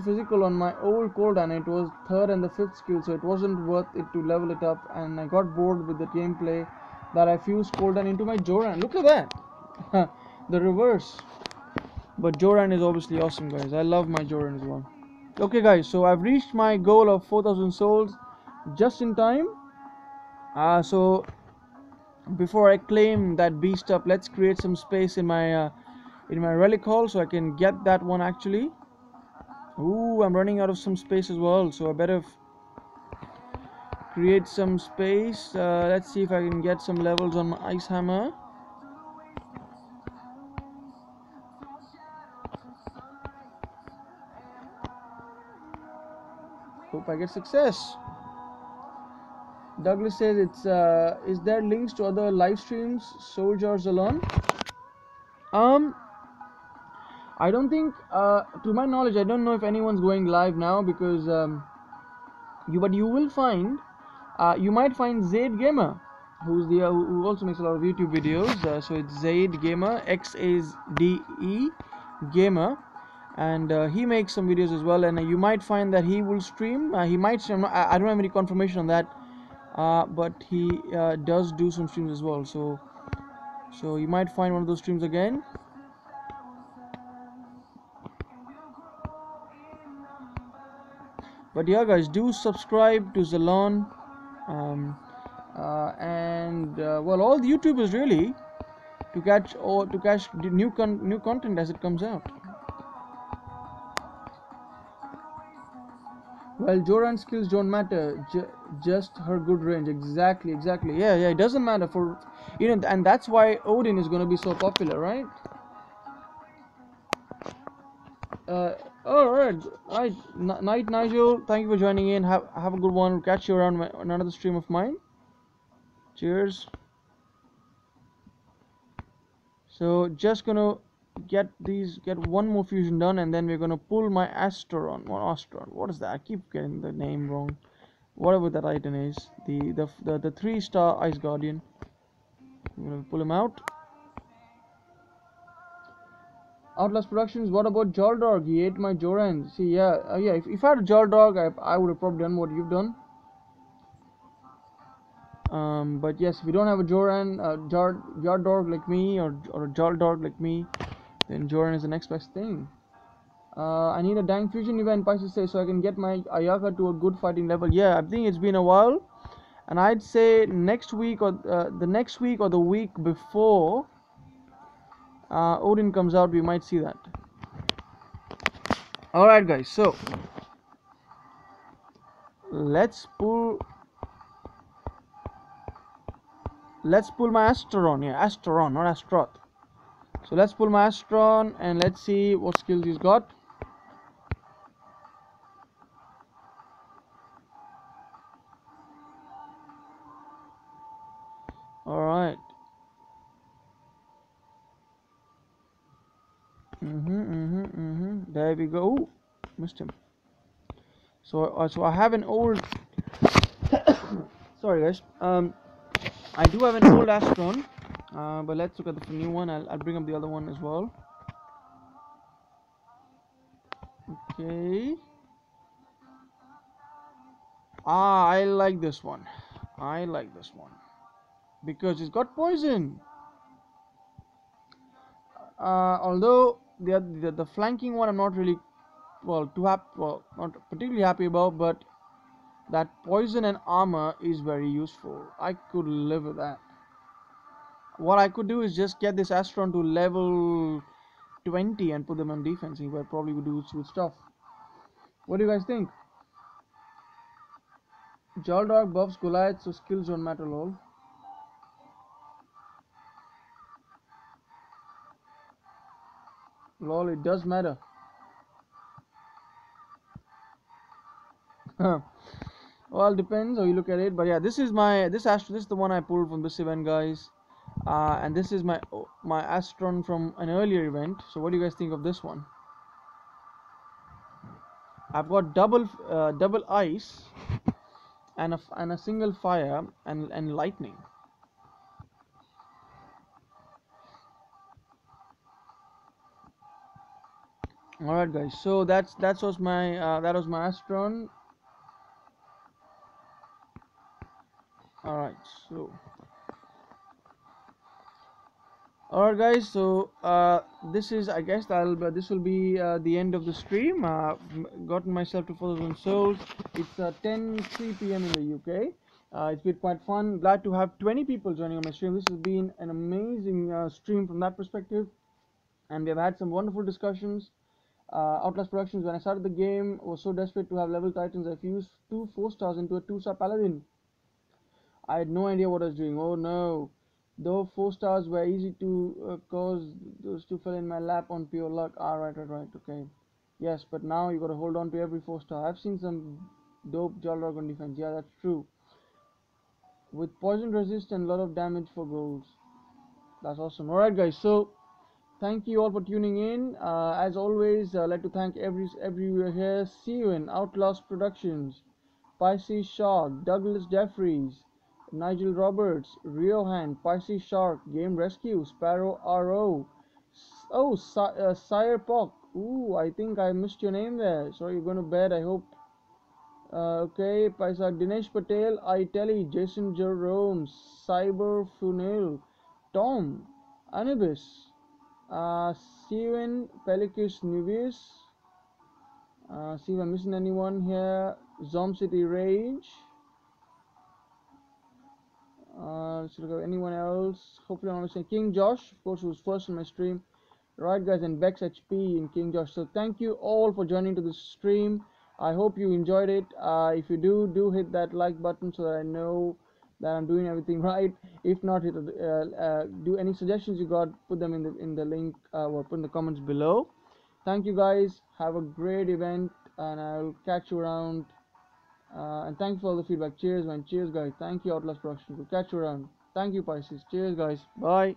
physical on my old cold, and it was third and the fifth skill, so it wasn't worth it to level it up, and I got bored with the gameplay that I fused Coldan into my Joran. Look at that. The reverse. But Joran is obviously awesome, guys. I love my Joran as well. Okay, guys, so I've reached my goal of 4,000 souls just in time. So before I claim that beast up, let's create some space in my relic hall so I can get that one actually. Ooh, I'm running out of some space as well, so I better create some space. Let's see if I can get some levels on my ice hammer. Hope I get success. Douglas says it's is there links to other live streams, Soldier Zalon? I don't think, to my knowledge, I don't know if anyone's going live now, because but you will find, you might find Zaid Gamer, who also makes a lot of YouTube videos. So it's Zaid Gamer, XAZDE Gamer, and he makes some videos as well. And you might find that he will stream. He might stream. I don't have any confirmation on that, but he does do some streams as well. So you might find one of those streams again. But yeah, guys, do subscribe to Zalon, and well, all the YouTubers really, to catch new content as it comes out. Well, Joran's skills don't matter, just her good range. Exactly. Yeah, it doesn't matter for, you know, and that's why Odin is going to be so popular, right? All right. Night, Nigel. Thank you for joining in. Have a good one. We'll catch you around another stream of mine. Cheers. So just gonna get one more fusion done, and then we're gonna pull my Astron. What is that? I keep getting the name wrong. Whatever that item is, the 3-star Ice Guardian. I'm gonna pull him out. Outlast Productions, what about Joldog? He ate my Joran. See, yeah, yeah. If I had a Joldog, I would have probably done what you've done. But yes, if you don't have a Joran, Joldog like me, or a Joldog like me, then Joran is the next best thing. I need a dang fusion event, Pisces says, so I can get my Ayaka to a good fighting level. Yeah, I think it's been a while, and I'd say next week or the next week or the week before Odin comes out, we might see that. All right, guys. So let's pull my Asteron. Yeah, Asteron, not Astroth. So let's pull my Asteron and let's see what skills he's got. All right. There we go. Ooh, missed him. So I have an old. Sorry, guys. I do have an old Astron, but let's look at the new one. I'll bring up the other one as well. Okay. I like this one. I like this one because it's got poison. Although the flanking one I'm not really not particularly happy about, but that poison and armor is very useful. I could live with that. What I could do is just get this Astron to level 20 and put them on defensive, where probably would do good stuff. What do you guys think? Joldog buffs Goliath, so skills don't matter, lol. Lol, it does matter. Well, depends how you look at it, but yeah, this is the one I pulled from this event, guys. And this is my Astron from an earlier event. So what do you guys think of this one? I've got double ice and a single fire and lightning. All right, guys. So that was my Astron. All right, so. Alright, guys, so this is, I guess, this will be the end of the stream. Gotten myself to 4,000 souls. It's 10:03 p.m. in the UK. It's been quite fun. Glad to have 20 people joining on my stream. This has been an amazing stream from that perspective, and we've had some wonderful discussions. Outlast Productions, when I started the game, was so desperate to have level titans, I fused 2 4 stars into a 2-star paladin. I had no idea what I was doing. Oh no. Though 4 stars were easy to cause, those two fell in my lap on pure luck. Ah, right, okay. Yes, but now you gotta hold on to every 4 star. I've seen some dope Joldog on defense. Yeah, that's true. With poison resist and a lot of damage for golds. That's awesome. Alright, guys, so thank you all for tuning in. As always, I'd like to thank everywhere here. See you in Outlast Productions, Pisces Shark, Douglas Jeffries, Nigel Roberts, Riohan, Pisces Shark, Game Rescue, Sparrow RO. Oh, Sire Pock. Ooh, I think I missed your name there. Sorry, you're going to bed. I hope. Okay, Paisa Dinesh Patel, Itali, Jason Jerome, Cyber Funil, Tom, Anubis, Steven Pelicus Nubius. See if I'm missing anyone here. Zom City Rage. Let's look at anyone else. Hopefully, I'm not missing King Josh, of course, who was first on my stream. Right, guys, and Bex HP and King Josh. So, thank you all for joining to this stream. I hope you enjoyed it. If you do hit that like button so that I know that I'm doing everything right. If not, hit do any suggestions you got, put them in the link or put in the comments below. Thank you, guys. Have a great event, and I'll catch you around. And thanks for all the feedback. Cheers, man. Cheers, guys. Thank you, Outlast Productions. We'll catch you around. Thank you, Pisces. Cheers, guys. Bye.